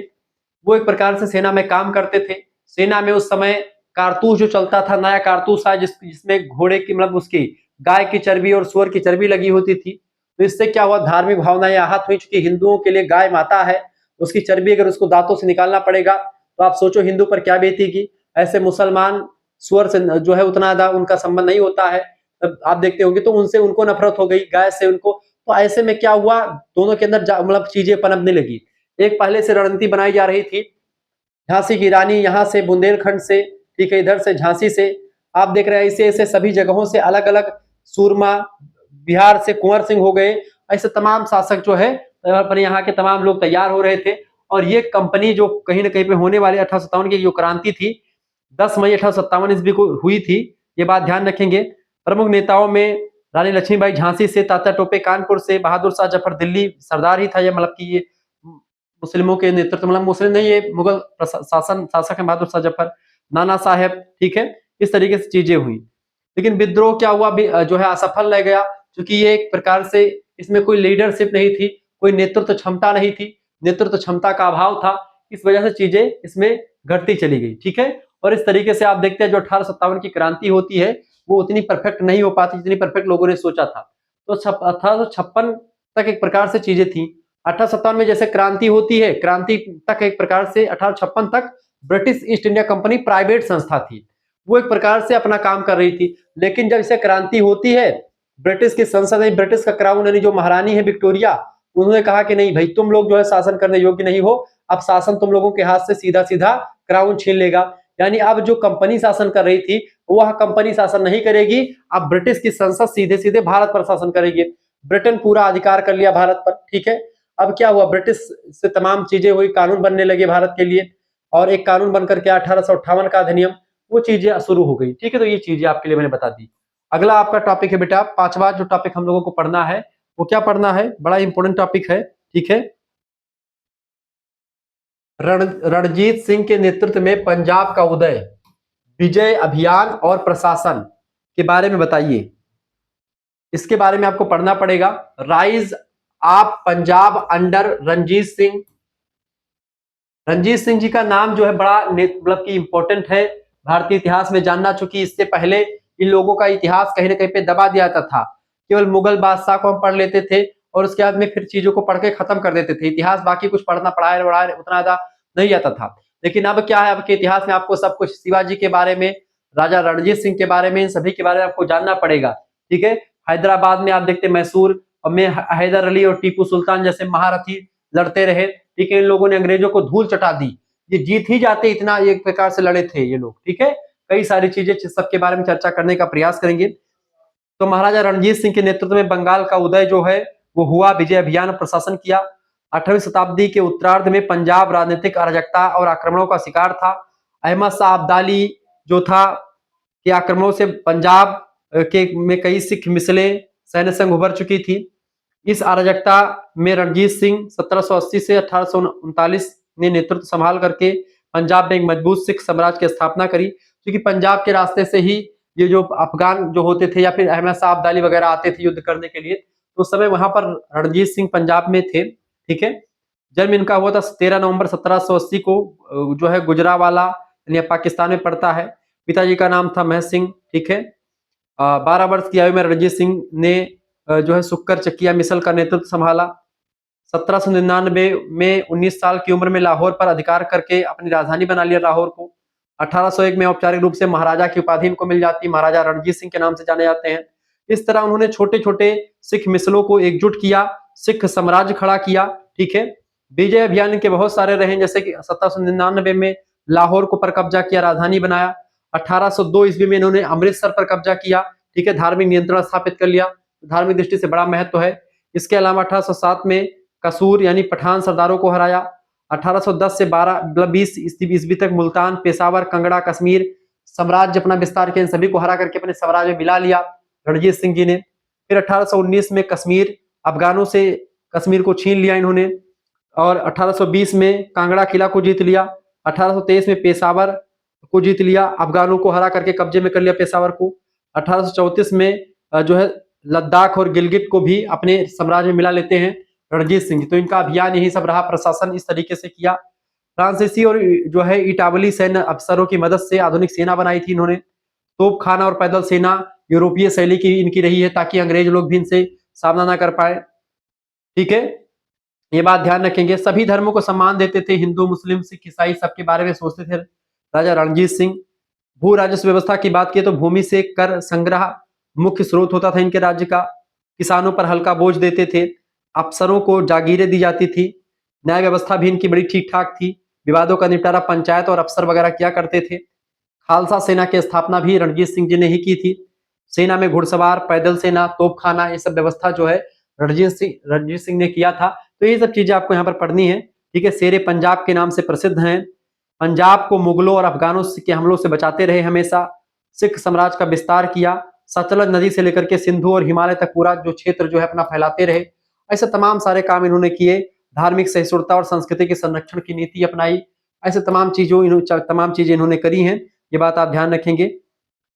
वो एक प्रकार से सेना में काम करते थे। सेना में उस समय कारतूस जो चलता था, नया कारतूस आया जिसमें घोड़े की, मतलब उसकी गाय की चर्बी और सुअर की चर्बी लगी होती थी। तो इससे क्या हुआ, धार्मिक भावनाएं आहत हुई, चूंकि हिंदुओं के लिए गाय माता है, उसकी चर्बी अगर उसको दांतों से निकालना पड़ेगा तो आप सोचो हिंदू पर क्या बीतेगी। ऐसे मुसलमान सुअर से जो है उतना ज्यादा उनका संबंध नहीं होता है, आप देखते होंगे, तो उनसे उनको नफरत हो गई, गाय से उनको। तो ऐसे में क्या हुआ, दोनों के अंदर मतलब चीजें पनपने लगी। एक पहले से रणनीति बनाई जा रही थी, झांसी की रानी यहाँ से बुंदेलखंड से, ठीक है, इधर से झांसी से, आप देख रहे हैं ऐसे ऐसे सभी जगहों से अलग अलग, सूरमा, बिहार से कुंवर सिंह हो गए, ऐसे तमाम शासक जो है पर यहाँ के तमाम लोग तैयार हो रहे थे। और ये कंपनी जो कहीं ना कहीं पे होने वाली 1857 की जो क्रांति थी 10 मई 1857 ईस्वी को हुई थी, ये बात ध्यान रखेंगे। प्रमुख नेताओं में रानी लक्ष्मीबाई झांसी से, तात्या टोपे कानपुर से, बहादुर शाह जफर दिल्ली सरदार ही था, ये मतलब कि ये मुस्लिमों के नेतृत्व, मतलब मुस्लिम नहीं, ये मुगल शासक है बहादुर शाह जफर, नाना साहेब, ठीक है। इस तरीके से चीजें हुई, लेकिन विद्रोह क्या हुआ, जो है असफल रह गया, क्योंकि ये एक प्रकार से इसमें कोई लीडरशिप नहीं थी, कोई नेतृत्व क्षमता नहीं थी, नेतृत्व क्षमता का अभाव था। इस वजह से चीजें इसमें घटती चली गई, ठीक है। और इस तरीके से आप देखते हैं जो 1857 की क्रांति होती है वो उतनी परफेक्ट नहीं हो पाती जितनी परफेक्ट लोगों ने सोचा था। तो 1856 तक एक प्रकार से चीजें थी। 1857 में जैसे क्रांति होती है, क्रांति तक एक प्रकार से 1856 तक British east India company private संस्था थी, वो एक प्रकार से अपना काम कर रही थी। लेकिन जब इसे क्रांति होती है, ब्रिटिश की संसद में ब्रिटिश का क्राउन, यानी जो महारानी है विक्टोरिया, उन्होंने कहा कि नहीं भाई, तुम लोग जो है शासन करने योग्य नहीं हो, अब शासन तुम लोगों के हाथ से सीधा सीधा क्राउन छीन लेगा। यानी अब जो कंपनी शासन कर रही थी वह कंपनी शासन नहीं करेगी, अब ब्रिटिश की संसद सीधे सीधे भारत पर शासन करेगी। ब्रिटेन पूरा अधिकार कर लिया भारत पर, ठीक है। अब क्या हुआ, ब्रिटिश से तमाम चीजें हुई, कानून बनने लगे भारत के लिए, और एक कानून बनकर के 1858 का अधिनियम, वो चीजें शुरू हो गई, ठीक है। तो ये चीजें आपके लिए मैंने बता दी। अगला आपका टॉपिक है बेटा, पांचवा जो टॉपिक हम लोगों को पढ़ना है वो क्या पढ़ना है, बड़ा इंपॉर्टेंट टॉपिक है, ठीक है। रणजीत सिंह के नेतृत्व में पंजाब का उदय, विजय अभियान और प्रशासन के बारे में बताइए। इसके बारे में आपको पढ़ना पड़ेगा। Rise of Punjab under Ranjit Singh. Ranjit Singh ji का नाम जो है बड़ा मतलब कि इंपॉर्टेंट है भारतीय इतिहास में जानना, चूंकि इससे पहले इन लोगों का इतिहास कहीं ना कहीं पे दबा दिया जाता था। केवल मुगल बादशाह को हम पढ़ लेते थे और उसके बाद में फिर चीजों को पढ़ के खत्म कर देते थे। इतिहास बाकी कुछ पढ़ना पढ़ाए उतना ज्यादा नहीं आता था। लेकिन अब क्या है, अब के इतिहास में आपको सब कुछ शिवाजी के बारे में, राजा रणजीत सिंह के बारे में, इन सभी के बारे में आपको जानना पड़ेगा, ठीक है। हैदराबाद में आप देखते मैसूर में हैदर अली और टीपू सुल्तान जैसे महारथी लड़ते रहे, ठीक है। इन लोगों ने अंग्रेजों को धूल चटा दी, ये जीत ही जाते, इतना एक प्रकार से लड़े थे ये लोग, ठीक है। कई सारी चीजें सबके बारे में चर्चा करने का प्रयास करेंगे। तो महाराजा रणजीत सिंह के नेतृत्व में बंगाल का उदय जो है वो हुआ, विजय अभियान प्रशासन किया। 18वीं शताब्दी के उत्तरार्ध में पंजाब राजनीतिक अराजकता और आक्रमणों का शिकार था। अहमद शाह अब्दाली जो था के आक्रमणों से पंजाब के में कई सिख मिसलें सैन्य संघ उभर चुकी थी। इस अराजकता में रणजीत सिंह 1780 से 1839 ने नेतृत्व संभाल करके पंजाब में एक मजबूत सिख साम्राज्य की स्थापना करी, क्योंकि पंजाब के रास्ते से ही ये जो अफगान जो होते थे या फिर अहमद शाह अब्दाली वगैरह आते थे युद्ध करने के लिए, तो उस समय वहां पर रणजीत सिंह पंजाब में थे, ठीक है। जन्म इनका हुआ था 13 नवंबर 1780 को, जो है गुजरावाला यानी पाकिस्तान में पड़ता है। पिताजी का नाम था मह सिंह, ठीक है। 12 वर्ष की आयु में रणजीत सिंह ने जो है सुक्कर चकिया मिसल का नेतृत्व संभाला। 1799 में 19 साल की उम्र में लाहौर पर अधिकार करके अपनी राजधानी बना लिया लाहौर को। 1801 में औपचारिक रूप से महाराजा की उपाधि इनको मिल जाती, महाराजा रणजीत सिंह के नाम से जाने जाते हैं। इस तरह उन्होंने छोटे छोटे सिख मिसलों को एकजुट किया, सिख साम्राज्य खड़ा किया, ठीक है। विजय अभियान इनके बहुत सारे रहे, जैसे कि 1799 में लाहौर को पर कब्जा किया, राजधानी बनाया। 1802 ईस्वी में इन्होंने अमृतसर पर कब्जा किया, ठीक है, धार्मिक नियंत्रण स्थापित कर लिया, धार्मिक दृष्टि से बड़ा महत्व है। इसके अलावा 1807 में कसूर यानी पठान सरदारों को हराया। 1810 से 20 ईस्वी तक मुल्तान, पेशावर, कंगड़ा, कश्मीर साम्राज्य अपना विस्तार किया, इन सभी को हरा करके अपने साम्राज्य में मिला लिया रणजीत सिंह जी ने। फिर 1819 में कश्मीर, अफगानों से कश्मीर को छीन लिया इन्होंने, और 1820 में कांगड़ा किला को जीत लिया। 1823 में पेशावर को जीत लिया, अफगानों को हरा करके कब्जे में कर लिया पेशावर को। 1834 में जो है लद्दाख और गिलगिट को भी अपने साम्राज्य में मिला लेते हैं रणजीत सिंह। तो इनका अभियान यही सब रहा, प्रशासन इस तरीके से किया। फ्रांसीसी और जो है इटावली सैन्य अफसरों की मदद से आधुनिक सेना बनाई थी इन्होंने। तोपखाना और पैदल सेना यूरोपीय शैली की इनकी रही है, ताकि अंग्रेज लोग भी इनसे सामना ना कर पाए, ठीक है। ये बात ध्यान रखेंगे। सभी धर्मों को सम्मान देते थे, हिंदू, मुस्लिम, सिख, ईसाई सबके बारे में सोचते थे राजा रणजीत सिंह। भू राजस्व व्यवस्था की बात की तो भूमि से कर संग्रह मुख्य स्रोत होता था इनके राज्य का। किसानों पर हल्का बोझ देते थे, अफसरों को जागीरें दी जाती थी। न्याय व्यवस्था भी इनकी बड़ी ठीक ठाक थी, विवादों का निपटारा पंचायत और अफसर वगैरह किया करते थे। खालसा सेना की स्थापना भी रणजीत सिंह जी ने ही की थी। सेना में घुड़सवार, पैदल सेना, तोपखाना, ये सब व्यवस्था जो है रणजीत सिंह ने किया था। तो ये सब चीजें आपको यहाँ पर पढ़नी है, ठीक है। शेरे पंजाब के नाम से प्रसिद्ध हैं। पंजाब को मुगलों और अफगानों के हमलों से बचाते रहे हमेशा। सिख साम्राज्य का विस्तार किया, सतलज नदी से लेकर के सिंधु और हिमालय तक पूरा जो क्षेत्र जो है अपना फैलाते रहे। ऐसे तमाम सारे काम इन्होंने किए। धार्मिक सहिष्णुता और संस्कृति के संरक्षण की नीति अपनाई। ऐसे तमाम चीजें इन्होंने करी हैं, ये बात आप ध्यान रखेंगे।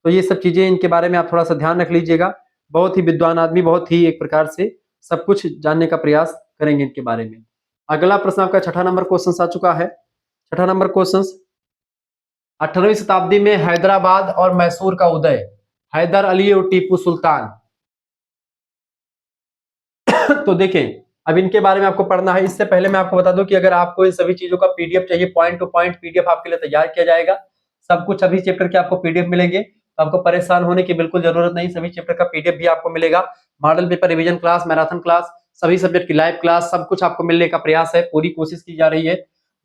तो ये सब चीजें इनके बारे में आप थोड़ा सा ध्यान रख लीजिएगा। बहुत ही विद्वान आदमी, बहुत ही एक प्रकार से सब कुछ जानने का प्रयास करेंगे इनके बारे में। अगला प्रश्न आपका 6ठा नंबर क्वेश्चन आ चुका है। 6ठा नंबर क्वेश्चन, 18वीं शताब्दी में हैदराबाद और मैसूर का उदय, हैदर अली और टीपू सुल्तान। तो देखें, अब इनके बारे में आपको पढ़ना है। इससे पहले मैं आपको बता दूं कि अगर आपको इन सभी चीजों का पीडीएफ चाहिए, पॉइंट टू पॉइंट पीडीएफ आपके लिए तैयार किया जाएगा। सब कुछ सभी चैप्टर के आपको पीडीएफ मिलेंगे, तो आपको परेशान होने की बिल्कुल जरूरत नहीं। सभी चैप्टर का पीडीएफ भी आपको मिलेगा। Model paper revision class, marathon class, सभी सब्जेक्ट की लाइव क्लास, सब कुछ आपको मिलने का प्रयास है, पूरी कोशिश की जा रही है।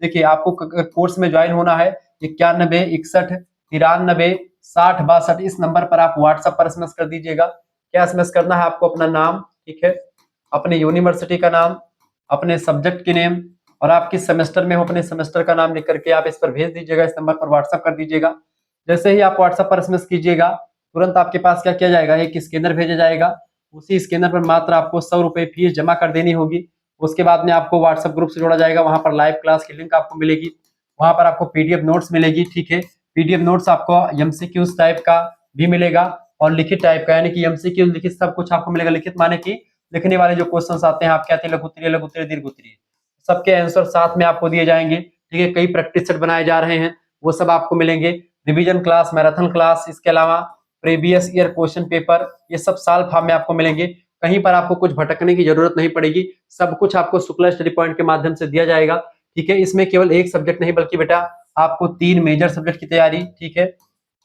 देखिए, आपको कोर्स में ज्वाइन होना है 91 61 93 6062। इस नंबर पर आप व्हाट्सएप पर एसएमएस कर दीजिएगा। क्या एसएमएस करना है आपको? अपना नाम, ठीक है, अपने यूनिवर्सिटी का नाम, अपने सब्जेक्ट की नेम और आप किस सेमेस्टर में हो अपने सेमेस्टर का नाम लिख करके आप इस पर भेज दीजिएगा, इस नंबर पर व्हाट्सएप कर दीजिएगा। जैसे ही आप व्हाट्सएप पर एसएमएस कीजिएगा, तुरंत आपके पास क्या किया जाएगा, एक स्कैनर भेजा जाएगा। उसी स्कैनर पर मात्र आपको 100 रुपए फीस जमा कर देनी होगी। उसके बाद में आपको व्हाट्सएप ग्रुप से जोड़ा जाएगा, वहां पर लाइव क्लास की लिंक आपको मिलेगी, वहां पर आपको पीडीएफ नोट्स मिलेगी, ठीक है। पीडीएफ नोट्स आपको एमसीक्यूज टाइप का भी मिलेगा और लिखित टाइप का, यानी कि एमसीक्यू लिखित सब कुछ आपको मिलेगा। लिखित माने कि लिखने वाले जो क्वेश्चंस आते हैं आपके आते हैं लघु उत्तरीय, लघु उत्तरीय, दीर्घ उत्तरीय, सबके आंसर साथ में आपको दिए जाएंगे, ठीक है। कई प्रैक्टिस सेट बनाए जा रहे हैं, वो सब आपको मिलेंगे। रिवीजन क्लास, मैराथन क्लास, इसके अलावा प्रीवियस ईयर क्वेश्चन पेपर, ये सब साल फॉर्म में आपको मिलेंगे। कहीं पर आपको कुछ भटकने की जरूरत नहीं पड़ेगी, सब कुछ आपको शुक्ला स्टडी पॉइंट के माध्यम से दिया जाएगा, ठीक है। इसमें केवल एक सब्जेक्ट नहीं बल्कि बेटा आपको 3 मेजर सब्जेक्ट की तैयारी, ठीक है।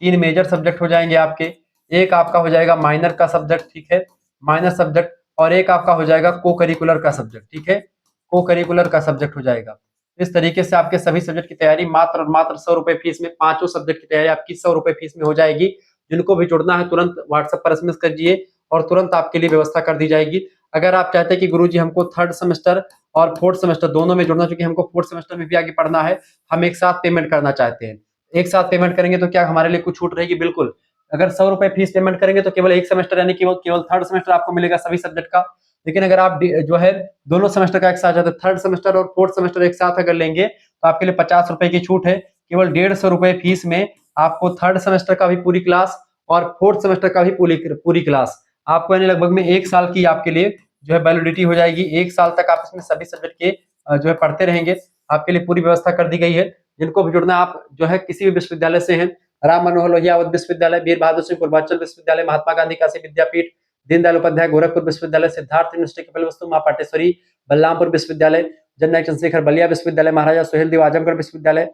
3 मेजर सब्जेक्ट हो जाएंगे आपके, एक आपका हो जाएगा माइनर का सब्जेक्ट, ठीक है, माइनर सब्जेक्ट, और एक आपका हो जाएगा को करिकुलर का सब्जेक्ट, ठीक है, को करिकुलर का सब्जेक्ट हो जाएगा। इस तरीके से आपके सभी सब्जेक्ट की तैयारी मात्र और मात्र 100 रुपए फीस में, पांचों सब्जेक्ट की तैयारी आपकी 100 रुपए फीस में हो जाएगी। जिनको भी जुड़ना है तुरंत व्हाट्सएप पर एसएमएस कीजिए और तुरंत आपके लिए व्यवस्था कर दी जाएगी। अगर आप चाहते हैं कि गुरुजी हमको 3rd सेमेस्टर और 4th सेमेस्टर दोनों में जुड़ना, क्योंकि हमको 4th सेमेस्टर में भी आगे पढ़ना है, हम एक साथ पेमेंट करना चाहते हैं, एक साथ पेमेंट करेंगे तो क्या हमारे लिए कुछ छूट रहेगी? बिल्कुल। अगर 100 रुपए फीस पेमेंट करेंगे तो केवल एक सेमेस्टर यानी कि केवल 3rd सेमेस्टर आपको मिलेगा सभी सब्जेक्ट का। लेकिन अगर आप जो है दोनों सेमेस्टर का एक साथ चाहते हैं, 3rd सेमेस्टर और 4th सेमेस्टर एक साथ अगर लेंगे तो आपके लिए 50 रुपए की छूट है। केवल 150 रुपए फीस में आपको 3rd सेमेस्टर का भी पूरी क्लास और 4th सेमेस्टर का भी पूरी क्लास आपको, यानी लगभग में 1 साल की आपके लिए जो है वैलिडिटी हो जाएगी। 1 साल तक आप इसमें सभी सब्जेक्ट के जो है पढ़ते रहेंगे। आपके लिए पूरी व्यवस्था कर दी गई है। जिनको भी जुड़ना, आप जो है किसी भी विश्वविद्यालय से हैं, राम मनोहर लोहिया अवध विश्वविद्यालय, वीर बहादुर सिंह पूर्वांचल विश्वविद्यालय, महात्मा गांधी काशी विद्यापीठ, दीनदयाल उपाध्याय गोरखपुर विश्वविद्यालय, सिद्धार्थ यूनिवर्सिटी कपिलवस्तु, मां पाटेश्वरी बलरामपुर विश्वविद्यालय, जननायक चंद्रशेखर बलिया विश्वविद्यालय, महाराजा सुहेलदेव आजमगढ़ विश्वविद्यालय,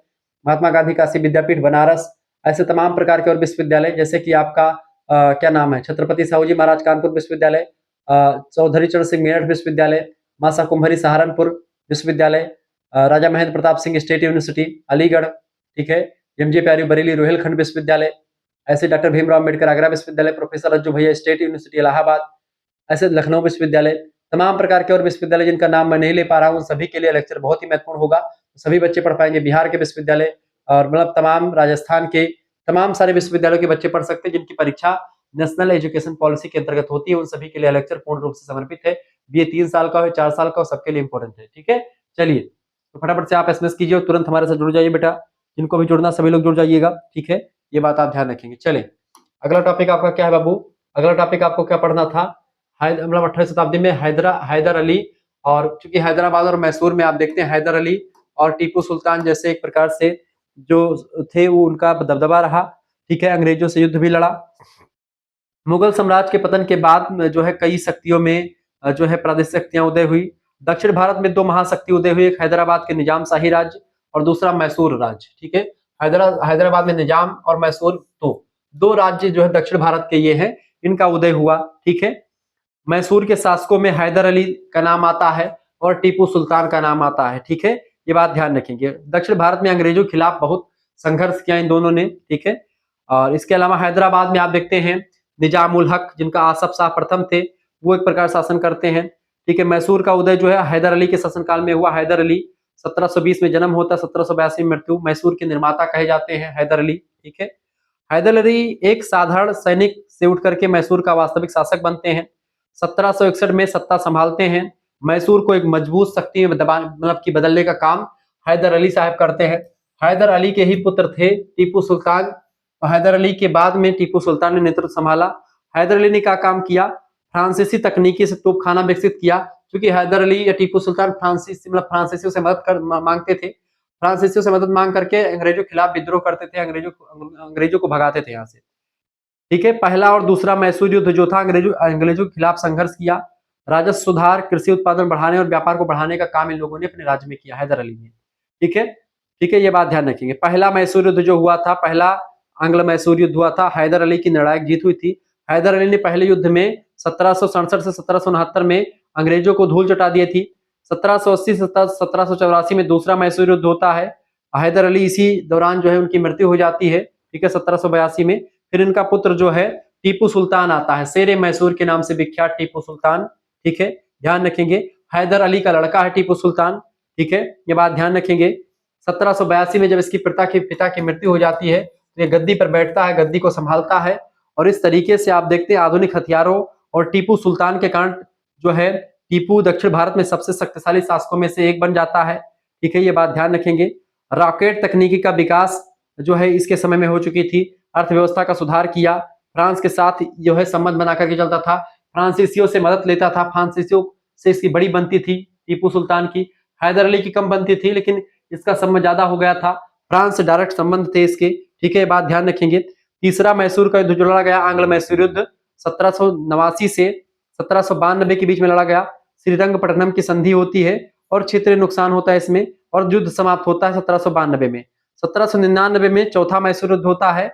महात्मा गांधी काशी विद्यापीठ बनारस, ऐसे तमाम प्रकार के और विश्वविद्यालय, जैसे कि आपका क्या नाम है, छत्रपति साहू जी महाराज कानपुर विश्वविद्यालय, चौधरी चरण सिंह मेरठ विश्वविद्यालय, मासा कुंभरी सहारनपुर विश्वविद्यालय, राजा महेंद्र प्रताप सिंह स्टेट यूनिवर्सिटी अलीगढ़, ठीक है, एमजे प्यारी बरेली रोहिलखंड विश्वविद्यालय, ऐसे डॉक्टर भीमराव अम्बेडकर आगरा विश्वविद्यालय, प्रोफेसर रज्जू भैया स्टेट यूनिवर्सिटी इलाहाबाद, ऐसे लखनऊ विश्वविद्यालय, तमाम प्रकार के और विश्वविद्यालय जिनका नाम मैं नहीं ले पा रहा हूँ, सभी के लिए लेक्चर बहुत ही महत्वपूर्ण होगा। सभी बच्चे पढ़ पाएंगे। बिहार के विश्वविद्यालय और मतलब तमाम राजस्थान के तमाम सारे विश्वविद्यालयों के बच्चे पढ़ सकते हैं, जिनकी परीक्षा नेशनल एजुकेशन पॉलिसी के अंतर्गत होती है। उन सभी के लिए लेक्चर पूर्ण रूप से समर्पित है। ये 3 साल का हो, 4 साल का हो, सबके लिए इंपॉर्टेंट है, ठीक है। चलिए तो फटाफट से आप एसएमएस कीजिए और तुरंत हमारे साथ जुड़ जाइए बेटा। जिनको भी जुड़ना सभी लोग जुड़ जाइएगा, ठीक है, ये बात आप ध्यान रखेंगे। चले अगला टॉपिक आपका क्या है बाबू? अगला टॉपिक आपको क्या पढ़ना था? मतलब 18वीं शताब्दी में हैदर अली, और चूंकि हैदराबाद और मैसूर में आप देखते हैं हैदर अली और टीपू सुल्तान जैसे एक प्रकार से जो थे वो उनका दबदबा रहा, ठीक है। अंग्रेजों से युद्ध भी लड़ा। मुगल साम्राज्य के पतन के बाद जो है कई शक्तियों में जो है प्रादेशिक शक्तियां उदय हुई। दक्षिण भारत में 2 महाशक्ति उदय हुई, एक हैदराबाद के निजाम शाही राज्य और दूसरा मैसूर राज्य, ठीक है। हैदराबाद में निजाम और मैसूर, तो 2 राज्य जो है दक्षिण भारत के ये हैं, इनका उदय हुआ, ठीक है। मैसूर के शासकों में हैदर अली का नाम आता है और टीपू सुल्तान का नाम आता है, ठीक है। ये बात ध्यान रखेंगे। दक्षिण भारत में अंग्रेजों के खिलाफ बहुत संघर्ष किया इन दोनों ने, ठीक है। और इसके अलावा हैदराबाद में आप देखते हैं निजाम उल हक, जिनका आसफ शाह प्रथम थे, वो एक प्रकार शासन करते हैं, ठीक है। मैसूर का उदय जो है हैदर अली के शासनकाल में हुआ। हैदर अली 1720 में जन्म होता, 1782 में मृत्यु। मैसूर के निर्माता कहे जाते हैं हैदर अली, ठीक है। हैदर अली एक साधारण सैनिक से उठ करके मैसूर का वास्तविक शासक बनते हैं। 1761 में सत्ता संभालते हैं। मैसूर को एक मजबूत शक्ति में मतलब कि बदलने का काम हैदर अली साहब करते हैं। हैदर अली के ही पुत्र थे टीपू सुल्तान। हैदर अली के बाद में टीपू सुल्तान ने नेतृत्व संभाला। हैदर अली ने क्या काम किया? फ्रांसीसी तकनीकी से तोपखाना विकसित किया, क्योंकि हैदर अली या टीपू सुल्तान फ्रांसीसियों से मदद मांगते थे। फ्रांसीसियों से मदद मांग करके अंग्रेजों के खिलाफ विद्रोह करते थे, अंग्रेजों को भगाते थे यहाँ से, ठीक है। पहला और दूसरा मैसूर युद्ध जो था, अंग्रेजों के खिलाफ संघर्ष किया। राजस्व सुधार, कृषि उत्पादन बढ़ाने और व्यापार को बढ़ाने का काम इन लोगों ने अपने राज्य में किया, हैदर अली ने, ठीक है, ठीक है। ये बात ध्यान रखेंगे। पहला मैसूर युद्ध जो हुआ था, पहला आंग्ल मैसूर युद्ध हुआ था, हैदर अली की निर्णायक जीत हुई थी। हैदर अली ने पहले युद्ध में 1767 से 1769 में अंग्रेजों को धूल चटा दी थी। 1780 से 1784 में दूसरा मैसूर युद्ध होता है। हैदर अली इसी दौरान जो है उनकी मृत्यु हो जाती है, ठीक है, 1782 में। फिर इनका पुत्र जो है टीपू सुल्तान आता है, शेर मैसूर के नाम से विख्यात टीपू सुल्तान, ठीक है, ध्यान रखेंगे। हैदर अली का लड़का है टीपू सुल्तान, ठीक है, ये बात ध्यान रखेंगे। 1782 में जब इसकी पिता की मृत्यु हो जाती है तो ये गद्दी पर बैठता है, गद्दी को संभालता है, और इस तरीके से आप देखते हैं आधुनिक हथियारों और टीपू सुल्तान के कारण जो है टीपू दक्षिण भारत में सबसे शक्तिशाली शासकों में से एक बन जाता है, ठीक है, ये बात ध्यान रखेंगे। रॉकेट तकनीकी का विकास जो है इसके समय में हो चुकी थी, अर्थव्यवस्था का सुधार किया, फ्रांस के साथ जो है संबंध बना करके चलता था, फ्रांसीसियों से मदद लेता था, फ्रांसीसियों से इसकी बड़ी बनती थी टीपू सुल्तान की। हैदर अली की कम बनती थी लेकिन इसका संबंध ज्यादा हो गया था, फ्रांस से डायरेक्ट संबंध थे इसके, ठीक है, ये बात ध्यान रखेंगे। तीसरा मैसूर का युद्ध जो लड़ा गया, आंग्ल मैसूर युद्ध 1789 से 1792 के बीच में लड़ा गया। श्रीरंगपट्टनम की संधि होती है और क्षेत्रीय नुकसान होता है इसमें, और युद्ध समाप्त होता है 1792 में। 1799 में चौथा मैसूर युद्ध होता है,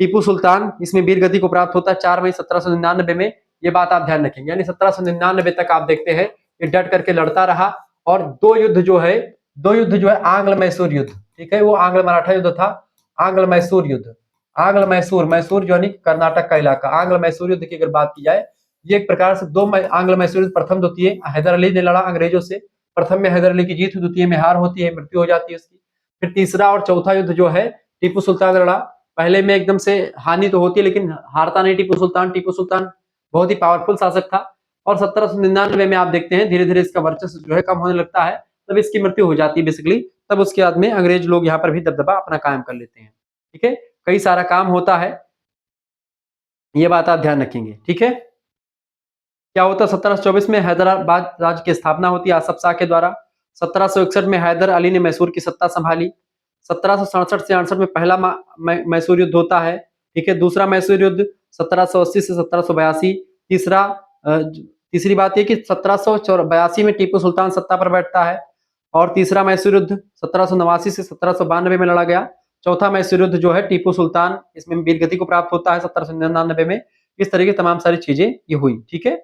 टीपू सुल्तान इसमें वीर गति को प्राप्त होता है 4 मई 1799 में, ये बात आप ध्यान रखेंगे। यानी 1799 तक आप देखते हैं ये डट करके लड़ता रहा, और दो युद्ध जो है आंग्ल मैसूर युद्ध, ठीक है, वो आंग्ल मराठा युद्ध था, आंग्ल मैसूर युद्ध, आंग्ल मैसूर यानी कर्नाटक का इलाका, आंग्ल मैसूर युद्ध की अगर बात की जाए, ये एक प्रकार से दो आंग्ल मैसूर युद्ध, प्रथम द्वितीय हैदर अली ने लड़ा अंग्रेजों से, प्रथम में हैदर अली की जीत, द्वितीय में हार होती है, मृत्यु हो जाती है उसकी। फिर तीसरा और चौथा युद्ध जो है टीपू सुल्तान लड़ा, पहले में एकदम से हानि तो होती है लेकिन हारता नहीं टीपू सुल्तान बहुत ही पावरफुल शासक था, और 1799 में आप देखते हैं धीरे धीरे इसका वर्चस्व जो है कम होने लगता है, तब इसकी मृत्यु हो जाती है बेसिकली, तब उसके बाद में अंग्रेज लोग यहाँ पर भी दबदबा अपना कायम कर लेते हैं, ठीक है, कई सारा काम होता है, ये बात आप ध्यान रखेंगे, ठीक है। क्या होता है 1724 में हैदराबाद राज्य की स्थापना होती है आसफ शाह के द्वारा। 1761 में हैदर अली ने मैसूर की सत्ता संभाली। 1767 से 68 में पहला मैसूर युद्ध होता है, ठीक है। दूसरा मैसूर युद्ध 1780 से 1782। तीसरी बात यह कि 1782 में टीपू सुल्तान सत्ता पर बैठता है, और तीसरा मैसूर युद्ध 1789 से 1792 में लड़ा गया। चौथा मैसूर युद्ध जो है टीपू सुल्तान इसमें वीरगति को प्राप्त होता है 1799 में। इस तरह की तमाम सारी चीजें ये हुई, ठीक है।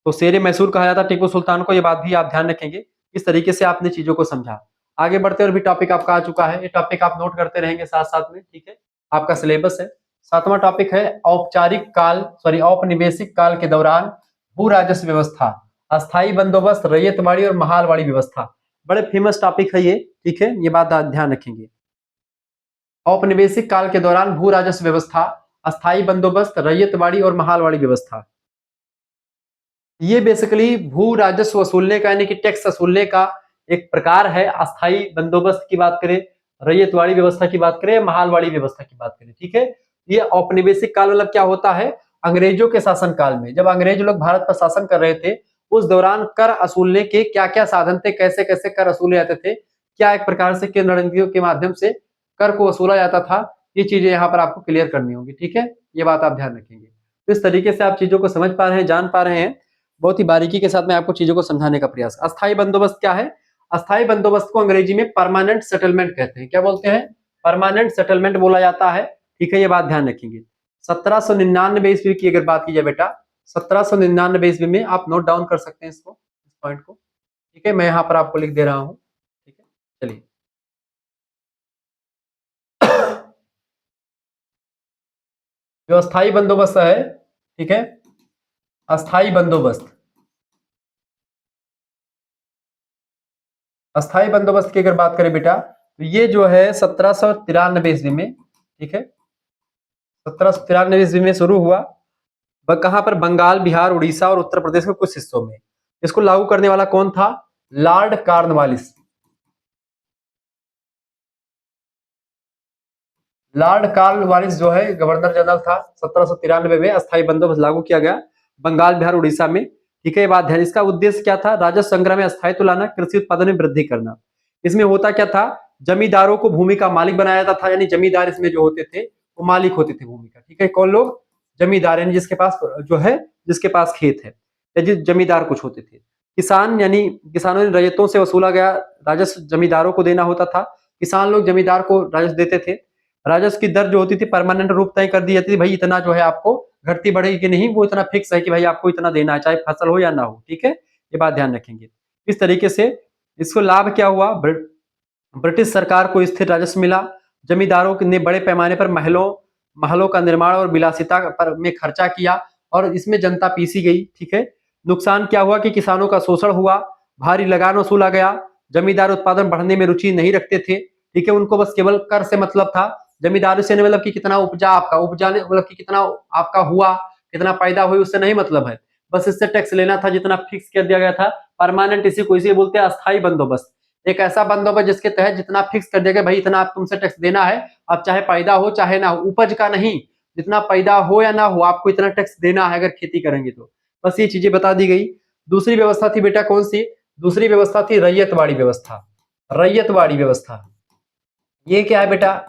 तो शेर मैसूर कहा जाता टीपू सुल्तान को, ये बात भी आप ध्यान रखेंगे। इस तरीके से आपने चीजों को समझा। आगे बढ़ते और भी टॉपिक आपका आ चुका है, ये टॉपिक आप नोट करते रहेंगे साथ साथ में, ठीक है, आपका सिलेबस है। सातवां टॉपिक है औपनिवेशिक काल के दौरान भू राजस्व व्यवस्था, अस्थायी बंदोबस्त, रैयतवाड़ी और महालवाड़ी व्यवस्था। बड़े फेमस टॉपिक है ये, ठीक है, ये बात आप ध्यान रखेंगे। औपनिवेशिक काल के दौरान भू राजस्व व्यवस्था, अस्थायी बंदोबस्त, रैयतवाड़ी और महालवाड़ी व्यवस्था। ये बेसिकली भू राजस्व वसूलने का यानी कि टैक्स वसूलने का एक प्रकार है। अस्थायी बंदोबस्त की बात करें, रैयतवाड़ी व्यवस्था की बात करें, महालवाड़ी व्यवस्था की बात करें, ठीक है। ये औपनिवेशिक काल मतलब क्या होता है, अंग्रेजों के शासन काल में जब अंग्रेज लोग भारत पर शासन कर रहे थे, उस दौरान कर वसूलने के क्या क्या साधन थे, कैसे कैसे कर वसूले जाते थे, क्या एक प्रकार से केंद्र रणनीतियों के माध्यम से कर को वसूला जाता था, ये चीजें यहाँ पर आपको क्लियर करनी होगी, ठीक है, ये बात आप ध्यान रखेंगे। तो इस तरीके से आप चीजों को समझ पा रहे हैं, जान पा रहे हैं, बहुत ही बारीकी के साथ मैं आपको चीजों को समझाने का प्रयास। अस्थायी बंदोबस्त क्या है? अस्थायी बंदोबस्त को अंग्रेजी में परमानेंट सेटलमेंट कहते हैं। क्या बोलते हैं? परमानेंट सेटलमेंट बोला जाता है, ठीक है, ये बात ध्यान रखेंगे। 1799 ईस्वी की अगर बात की जाए बेटा, 1799 ईस्वी में आप नोट डाउन कर सकते हैं इसको, इस पॉइंट को, ठीक है, मैं यहाँ पर आपको लिख दे रहा हूँ, ठीक है, चलिए। जो अस्थायी बंदोबस्त है, ठीक है, अस्थायी बंदोबस्त, अस्थायी बंदोबस्त की अगर बात करें बेटा, तो ये जो है 1793 ईस्वी में, ठीक है, 1793 ईस्वी में शुरू हुआ। कहां पर? बंगाल, बिहार, उड़ीसा और उत्तर प्रदेश के कुछ हिस्सों में। इसको लागू करने वाला कौन था? Lord Cornwallis. लॉर्ड कॉर्नवालिस जो है गवर्नर जनरल था। 1793 में अस्थायी बंदोबस्त लागू किया गया बंगाल, बिहार, उड़ीसा में, ठीक है, ये बात ध्यान। इसका उद्देश्य क्या था? राजस्व संग्रह में स्थायित्व लाना, कृषि उत्पादन में वृद्धि करना। इसमें होता क्या था? जमींदारों को भूमि का मालिक बनाया जाता था, यानी जमींदार इसमें जो होते थे वो मालिक होते थे भूमि का, ठीक है। कौन लोग? जमींदार, यानी जिसके पास जो है, जिसके पास खेत है, या जिस जमींदार कुछ होते थे। किसान, यानी किसानों ने रैयतों से वसूला गया राजस्व जमींदारों को देना होता था। किसान लोग जमींदार को राजस्व देते थे। राजस्व की दर जो होती थी परमानेंट रूप तय कर दी जाती थी, भाई इतना जो है आपको घटती बढ़ेगी कि नहीं, वो इतना फिक्स है कि भाई आपको इतना देना है, चाहे फसल हो या ना हो, ठीक है, ये बात ध्यान रखेंगे। इस तरीके से इसको लाभ क्या हुआ? ब्रिटिश सरकार को स्थिर राजस्व मिला। जमींदारों ने बड़े पैमाने पर महलों, महलों का निर्माण और विलासिता पर में खर्चा किया और इसमें जनता पीसी गई। ठीक है, नुकसान क्या हुआ कि किसानों का शोषण हुआ, भारी लगान वसूला गया, जमींदार उत्पादन बढ़ने में रुचि नहीं रखते थे। ठीक है, उनको बस केवल कर से मतलब था। जमींदारी से मतलब कि कितना उपजा आपका उपजाने मतलब कि कितना आपका हुआ, कितना पैदा हुई, उससे नहीं मतलब है। बस इससे टैक्स लेना था जितना फिक्स कर दिया गया था। परमानेंट इसी को इसे बोलते हैं अस्थायी बंदोबस्त। एक ऐसा बंदोबस्त जिसके तहत जितना फिक्स कर दिया गया, भाई इतना आप तुमसे टैक्स देना है, अब चाहे पैदा हो चाहे ना हो, उपज का नहीं, जितना पैदा हो या ना हो आपको इतना टैक्स देना है अगर खेती करेंगे तो। बस ये चीजें बता दी गई। दूसरी व्यवस्था थी बेटा कौन सी? दूसरी व्यवस्था थी रैयतवाड़ी व्यवस्था। रैयतवाड़ी व्यवस्था ये क्या है बेटा?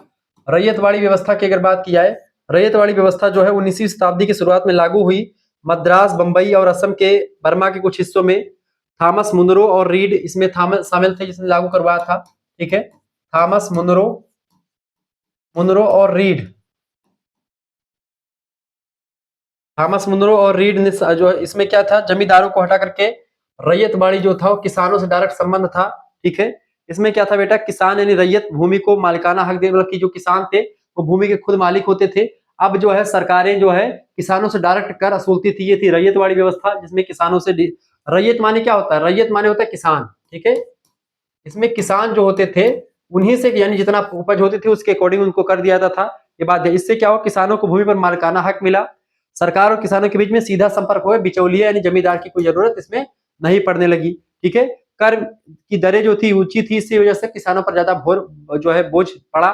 रैयतवाड़ी व्यवस्था की अगर बात की जाए, रैयतवाड़ी व्यवस्था जो है 19वीं शताब्दी की शुरुआत में लागू हुई। मद्रास, बंबई और असम के बर्मा के कुछ हिस्सों में थॉमस मुनरो और रीड इसमें थॉमस शामिल थे जिसने लागू करवाया था। ठीक है, थॉमस मुनरो मुनरो और रीड, थॉमस मुनरो और रीड ने जो है इसमें क्या था, जमींदारों को हटा करके रैयतवाड़ी जो था वो किसानों से डायरेक्ट संबंध था। ठीक है, इसमें क्या था बेटा, किसान यानी रैयत भूमि को मालिकाना हक दे, मतलब कि जो किसान थे वो भूमि के खुद मालिक होते थे। अब जो है सरकारें जो है किसानों से डायरेक्ट कर वसूलती थी। ये थी रैयतवाड़ी व्यवस्था जिसमें किसानों से रैयत माने क्या होता है? रैयत माने होता है किसान। ठीक है, इसमें किसान जो होते थे उन्हीं से यानी जितना उपज होती थी उसके अकॉर्डिंग उनको कर दिया जाता था। ये बात है। इससे क्या हो, किसानों को भूमि पर मालिकाना हक मिला। सरकार और किसानों के बीच में सीधा संपर्क हुआ, बिचौलिया यानी जमींदार की कोई जरूरत इसमें नहीं पड़ने लगी। ठीक है, कर की दरें जो थी ऊंची थी, इसी वजह से किसानों पर ज्यादा जो है बोझ पड़ा।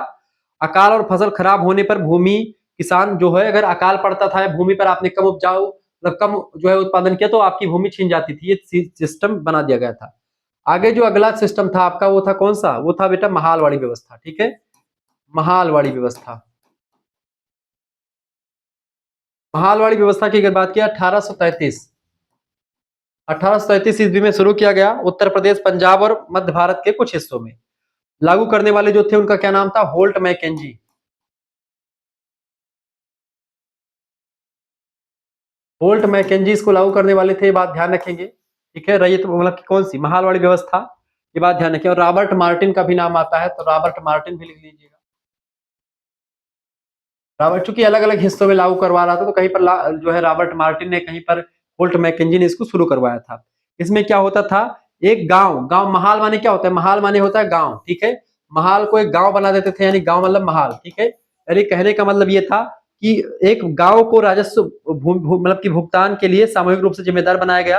अकाल और फसल खराब होने पर भूमि किसान जो है, अगर अकाल पड़ता था भूमि पर आपने कम उपजाऊ मतलब कम जो है उत्पादन किया तो आपकी भूमि छीन जाती थी। ये सिस्टम बना दिया गया था। आगे जो अगला सिस्टम था आपका वो था कौन सा? वो था बेटा महालवाड़ी व्यवस्था। ठीक है, महालवाड़ी व्यवस्था। महालवाड़ी व्यवस्था की अगर बात किया 1833 ईस्वी में शुरू किया गया। उत्तर प्रदेश, पंजाब और मध्य भारत के कुछ हिस्सों में लागू करने वाले जो थे उनका क्या नाम था? Holt McKenzie. होल्ट मैकेंजी इसको लागू करने वाले थे, ये बात ध्यान रखेंगे। ठीक है, रैयत मतलब कि कौन सी? महालवाड़ी व्यवस्था, ये बात ध्यान रखें। और रॉबर्ट मार्टिन का भी नाम आता है, तो रॉबर्ट मार्टिन भी लिख लीजिएगा। रॉबर्ट चूंकि अलग अलग हिस्सों में लागू करवा रहा था तो कहीं पर जो है रॉबर्ट मार्टिन ने, कहीं पर होल्ट मैकेंजी ने इसको शुरू करवाया था। इसमें क्या होता था, एक गांव, गांव महाल माने क्या होता है? महाल माने होता है गांव। ठीक है, महाल को एक गांव बना देते थे, यानी गांव मतलब महाल। ठीक है, यानी कहने का मतलब ये था कि एक गांव को राजस्व मतलब कि भुगतान के लिए सामूहिक रूप से जिम्मेदार बनाया गया।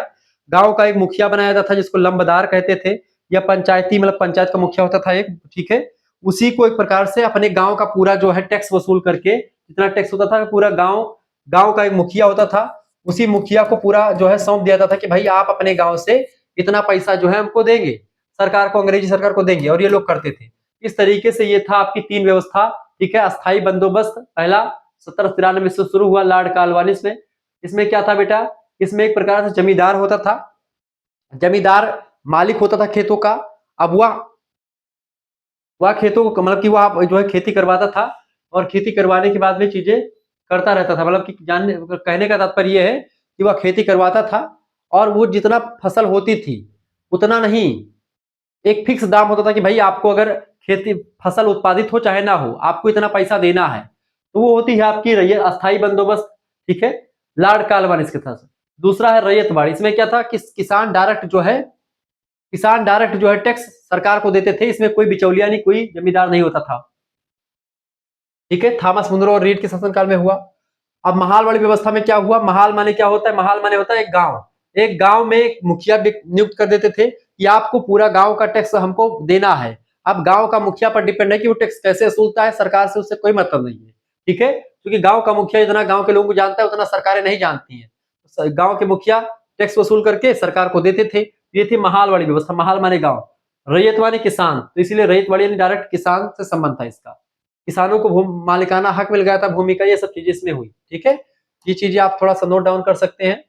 गांव का एक मुखिया बनाया जाता था जिसको लंबदार कहते थे, या पंचायती मतलब पंचायत का मुखिया होता था एक। ठीक है, उसी को एक प्रकार से अपने गांव का पूरा जो है टैक्स वसूल करके, जितना टैक्स होता था पूरा गांव, गांव का एक मुखिया होता था, उसी मुखिया को पूरा जो है सौंप दिया जाता था कि भाई आप अपने गांव से इतना पैसा जो है हमको देंगे, सरकार को, अंग्रेजी सरकार को देंगे। और ये लोग करते थे। इस तरीके से ये था आपकी तीन व्यवस्था। ठीक है, अस्थायी बंदोबस्त पहला 1793 से शुरू हुआ लॉर्ड कॉर्नवालिस में। इसमें क्या था बेटा, इसमें एक प्रकार से जमींदार होता था, जमींदार मालिक होता था खेतों का। अब वह खेतों को मतलब कि वह जो है खेती करवाता था, और खेती करवाने के बाद में चीजें करता रहता था। मतलब कि जानने कहने का तात्पर्य यह है कि वह खेती करवाता था और वो जितना फसल होती थी उतना नहीं, एक फिक्स दाम होता था कि भाई आपको अगर खेती फसल उत्पादित हो चाहे ना हो आपको इतना पैसा देना है। तो वो होती है आपकी रैयत अस्थायी बंदोबस्त। ठीक है, लॉर्ड कॉर्नवालिस के साथ। दूसरा है रैयतवाड़ी। इसमें क्या था कि किसान डायरेक्ट जो है टैक्स सरकार को देते थे, इसमें कोई बिचौलिया नहीं, कोई जमींदार नहीं होता था। ठीक है, थॉमस मुनरो और रीड के शासनकाल में हुआ। अब महालवाड़ी व्यवस्था में क्या हुआ? महाल माने क्या होता है? महाल माने होता है एक गांव। एक गांव में एक मुखिया नियुक्त कर देते थे कि आपको पूरा गांव का टैक्स हमको देना है। अब गांव का मुखिया पर डिपेंड है कि वो टैक्स कैसे वसूलता है, सरकार से उससे कोई मतलब नहीं है। ठीक है, क्योंकि गांव का मुखिया जितना गांव के लोगों को जानता है उतना सरकारें नहीं जानती है। गांव के मुखिया टैक्स वसूल करके सरकार को देते थे। ये थी महालवाड़ी व्यवस्था। महाल माने गांव, रैयत माने किसान, तो इसीलिए रैयतवाड़ी डायरेक्ट किसान से संबंध था इसका। किसानों को मालिकाना हक मिल गया था भूमि का, ये सब चीजें इसमें हुई। ठीक है, ये चीजें आप थोड़ा सा नोट डाउन कर सकते हैं।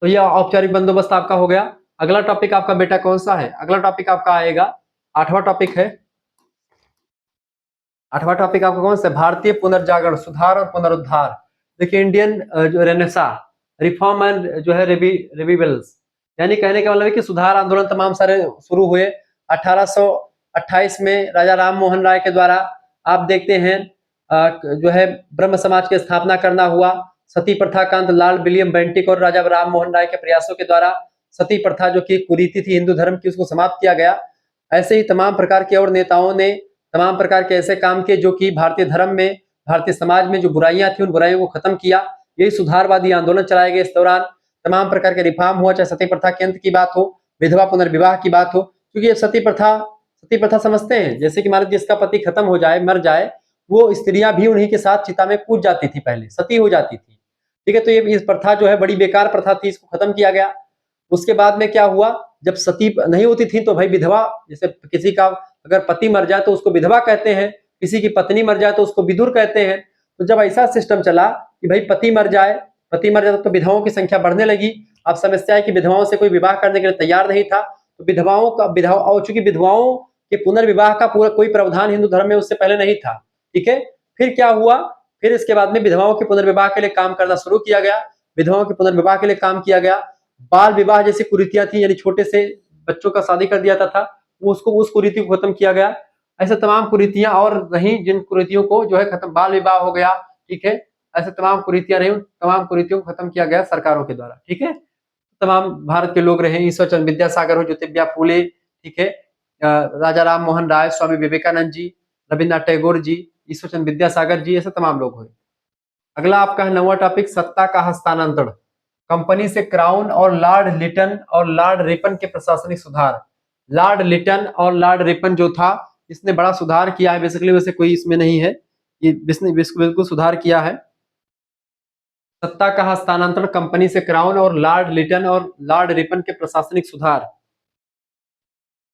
तो यह औपचारिक बंदोबस्त आपका हो गया। अगला टॉपिक आपका बेटा कौन सा है? अगला टॉपिक आपका आएगा, आठवां टॉपिक है। आठवां टॉपिक आपका कौन सा? भारतीय पुनर्जागरण, सुधार और पुनरुद्धार। देखिए, इंडियन जो रेनेसा, रिफॉर्म एंड जो है रिविवल्स, यानी कहने का मतलब है कि सुधार आंदोलन तमाम सारे शुरू हुए 1828 में राजा राम मोहन राय के द्वारा। आप देखते हैं जो है ब्रह्म समाज की स्थापना करना हुआ। सती प्रथा का अंत लॉर्ड विलियम बेंटिक और राजा राम मोहन राय के प्रयासों के द्वारा सती प्रथा जो कि कुरीति थी हिंदू धर्म की, उसको समाप्त किया गया। ऐसे ही तमाम प्रकार के और नेताओं ने तमाम प्रकार के ऐसे काम किए जो कि भारतीय धर्म में, भारतीय समाज में जो बुराइयां थी उन बुराइयों को खत्म किया। यही सुधारवादी आंदोलन चलाए गए इस दौरान। तमाम प्रकार के रिफॉर्म हुआ, चाहे सती प्रथा के अंत की बात हो, विधवा पुनर्विवाह की बात हो, क्योंकि ये सती प्रथा समझते हैं जैसे कि मान लीजिए जिसका पति खत्म हो जाए, मर जाए, वो स्त्रियां भी उन्हीं के साथ चिता में कूद जाती थी, पहले सती हो जाती थी। ठीक है, तो ये इस प्रथा जो है बड़ी बेकार प्रथा थी, इसको खत्म किया गया। उसके बाद में क्या हुआ, जब सती नहीं होती थी तो भाई विधवा, जैसे किसी का अगर पति मर जाए तो उसको विधवा कहते हैं, किसी की पत्नी मर जाए तो उसको विधुर कहते हैं। तो जब ऐसा सिस्टम चला कि भाई पति मर जाए तो विधवाओं की संख्या बढ़ने लगी। अब समस्या है कि विधवाओं से कोई विवाह करने के लिए तैयार नहीं था, तो चूंकि विधवाओं के पुनर्विवाह का पूरा कोई प्रावधान हिंदू धर्म में उससे पहले नहीं था। ठीक है, फिर क्या हुआ, फिर इसके बाद में विधवाओं के पुनर्विवाह के लिए काम करना शुरू किया गया। विधवाओं के पुनर्विवाह के लिए काम किया गया। बाल विवाह जैसी कुरीतियां थी, यानी छोटे से बच्चों का शादी कर दिया था, उस कुरीति को खत्म किया गया। ऐसे तमाम कुरीतियां और रही, जिन कुरीतियों को जो है खत्म, बाल विवाह हो गया। ठीक है, ऐसे तमाम कुरीतियां रही, तमाम कुरीतियों को खत्म किया गया सरकारों के द्वारा। ठीक है, तमाम भारत के लोग रहे, ईश्वरचंद्र विद्यासागर हो, ज्योतिबा फूले, ठीक है, राजा राम मोहन राय, स्वामी विवेकानंद जी, रविन्द्रनाथ टैगोर जी, ईश्वरचंद्र विद्यासागर जी, ऐसे तमाम लोग हुए। अगला आपका है 9वां टॉपिक, सत्ता का हस्तांतरण। कंपनी से क्राउन और लॉर्ड लिटन और लॉर्ड रिपन के प्रशासनिक सुधार। लॉर्ड लिटन और लॉर्ड रिपन जो था, इसने बड़ा सुधार किया है बेसिकली, वैसे कोई इसमें नहीं है, ये बिल्कुल सुधार किया है। सत्ता का हस्तांतरण, कंपनी से क्राउन और लॉर्ड लिटन और लॉर्ड रिपन के प्रशासनिक सुधार।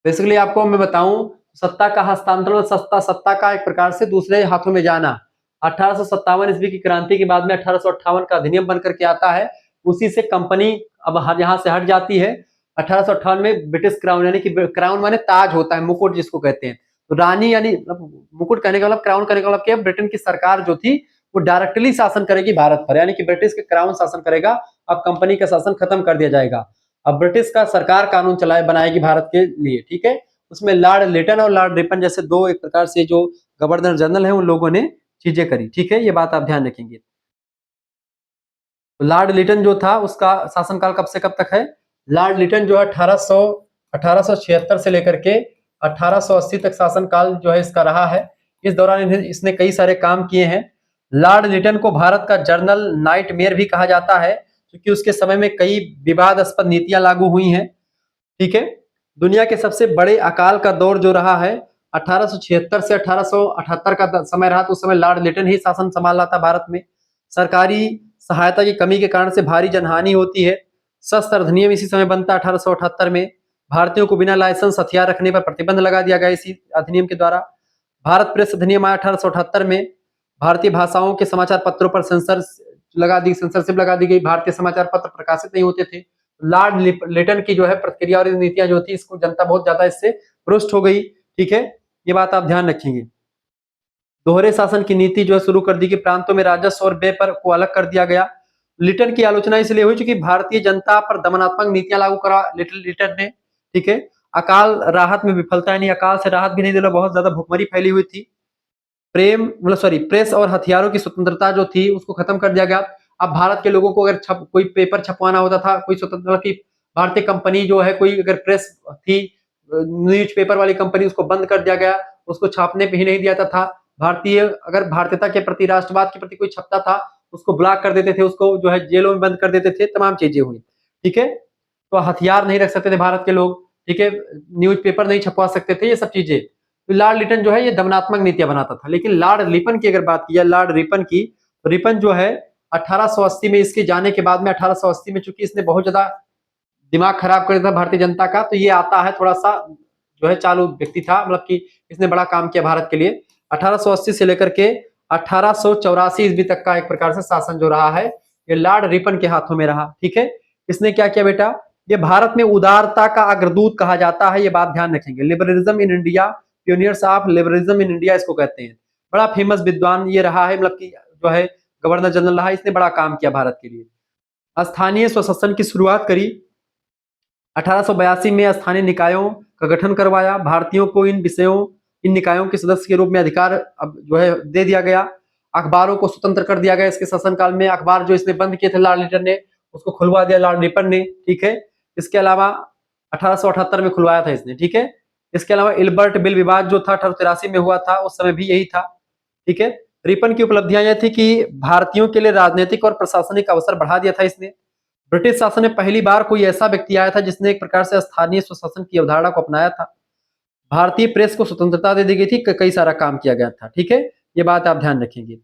बेसिकली आपको मैं बताऊं, सत्ता का हस्तांतरण, सत्ता का एक प्रकार से दूसरे हाथों में जाना। 1857 ईस्वी की क्रांति के बाद में 1858 का अधिनियम बनकर के आता है, उसी से कंपनी अब यहाँ से हट जाती है। 1858 में ब्रिटिश क्राउन, यानी कि क्राउन माने ताज होता है, मुकुट जिसको कहते हैं, तो रानी यानी मुकुट कहने का मतलब, क्राउन कहने का मतलब क्या, ब्रिटेन की सरकार जो थी वो डायरेक्टली शासन करेगी भारत पर, यानी कि ब्रिटिश के क्राउन शासन करेगा। अब कंपनी का शासन खत्म कर दिया जाएगा, अब ब्रिटिश का सरकार कानून बनाएगी भारत के लिए। ठीक है, उसमें लॉर्ड लिटन और लॉर्ड रिपन जैसे दो एक प्रकार से जो गवर्नर जनरल है, उन लोगों ने चीजें करी। ठीक है, ये बात आप ध्यान रखेंगे। तो लॉर्ड लिटन जो था, उसका शासनकाल कब से कब तक है, लॉर्ड लिटन जो है 1876 से लेकर के 1880 तक शासनकाल जो है इसका रहा है। इस दौरान इसने कई सारे काम किए हैं। लॉर्ड लिटन को भारत का जर्नल नाइटमेयर भी कहा जाता है, क्योंकि उसके समय में कई विवादास्पद नीतियां लागू हुई हैं। ठीक है, दुनिया के सबसे बड़े अकाल का दौर जो रहा है 1876 से 1878 का समय रहा, तो उस समय लॉर्ड लिटन ही शासन संभाल रहा था भारत में। सरकारी सहायता की कमी के कारण से भारी जनहानि होती है। शस्त्र अधिनियम इसी समय बनता है 1878 में। भारतीयों को बिना लाइसेंस हथियार रखने पर प्रतिबंध लगा दिया गया इसी अधिनियम के द्वारा। भारत प्रेस अधिनियम आया 1878 में। भारतीय भाषाओं के समाचार पत्रों पर सेंसरशिप लगा दी गई, भारतीय समाचार पत्र प्रकाशित नहीं होते थे। लॉर्ड लिटन की जो है प्रतिक्रिया और नीतियां जो थी, इसको जनता बहुत ज्यादा इससे रुष्ट हो गई। ठीक है, ये बात आप ध्यान रखेंगे। दोहरे शासन की नीति जो है शुरू कर दी गई, प्रांतों में राजस्व और व्यय पर को अलग कर दिया गया। लिटन की आलोचना इसलिए हुई क्योंकि भारतीय जनता पर दमनात्मक नीतियां लागू करा लिटन ने। ठीक है, अकाल राहत में विफलता, यानी अकाल से राहत भी नहीं दिला, बहुत ज्यादा भुखमरी फैली हुई थी। प्रेस और हथियारों की स्वतंत्रता जो थी उसको खत्म कर दिया गया। अब भारत के लोगों को अगर कोई पेपर छपवाना होता था, कोई स्वतंत्र की भारतीय कंपनी जो है, कोई अगर प्रेस थी, न्यूज पेपर वाली कंपनी, उसको बंद कर दिया गया, उसको छापने पे ही नहीं दिया था। भारतीय अगर भारतीयता के प्रति, राष्ट्रवाद के प्रति कोई छपता था, उसको ब्लॉक कर देते थे, उसको जो है जेलों में बंद कर देते थे, तमाम चीजें हुई। ठीक है, तो हथियार नहीं रख सकते थे भारत के लोग। ठीक है, न्यूज पेपर नहीं छपवा सकते थे, ये सब चीजें। तो लॉर्ड लिटन जो है ये दमनात्मक नीतियां बनाता था। लेकिन लॉर्ड रिपन की अगर बात की जाए, लॉर्ड रिपन की, तो रिपन जो है 1880 में, इसके जाने के बाद में 1880 में, चूंकि इसने बहुत ज्यादा दिमाग खराब कर दिया था भारतीय जनता का, तो ये आता है थोड़ा सा जो है चालू व्यक्ति था, मतलब कि इसने बड़ा काम किया भारत के लिए। 1880 से लेकर के 1884 ईस्वी तक का एक प्रकार से शासन जो रहा है, ये लॉर्ड रिपन के हाथों में रहा। ठीक है, इसने क्या किया बेटा, ये भारत में उदारता का अग्रदूत कहा जाता है, ये बात ध्यान रखेंगे। Liberalism in India, pioneers of liberalism in India इसको कहते हैं। बड़ा फेमस विद्वान ये रहा है, मतलब कि जो है गवर्नर जनरल रहा, इसने बड़ा काम किया भारत के लिए। स्थानीय स्वशासन की शुरुआत करी 1882 में, स्थानीय निकायों का गठन करवाया। भारतीयों को इन निकायों के सदस्य के रूप में अधिकार अब जो है दे दिया गया। अखबारों को स्वतंत्र कर दिया गया इसके शासनकाल में। अखबार जो इसने बंद किए थे लॉर्ड लिटन ने, उसको खुलवा दिया लॉर्ड रिपन ने, ठीक है। इसके अलावा 1878 में खुलवाया था इसने, ठीक है। इसके अलावा इल्बर्ट बिल विवाद जो था 1883 में हुआ था, उस समय भी यही था, ठीक है। रिपन की उपलब्धियां यह थी कि भारतीयों के लिए राजनीतिक और प्रशासनिक अवसर बढ़ा दिया था इसने। ब्रिटिश शासन में पहली बार कोई ऐसा व्यक्ति आया था जिसने एक प्रकार से स्थानीय स्वशासन की अवधारणा को अपनाया था। भारतीय प्रेस को स्वतंत्रता दे दी गई थी, कई सारा काम किया गया था, ठीक है। ये बात आप ध्यान रखेंगे।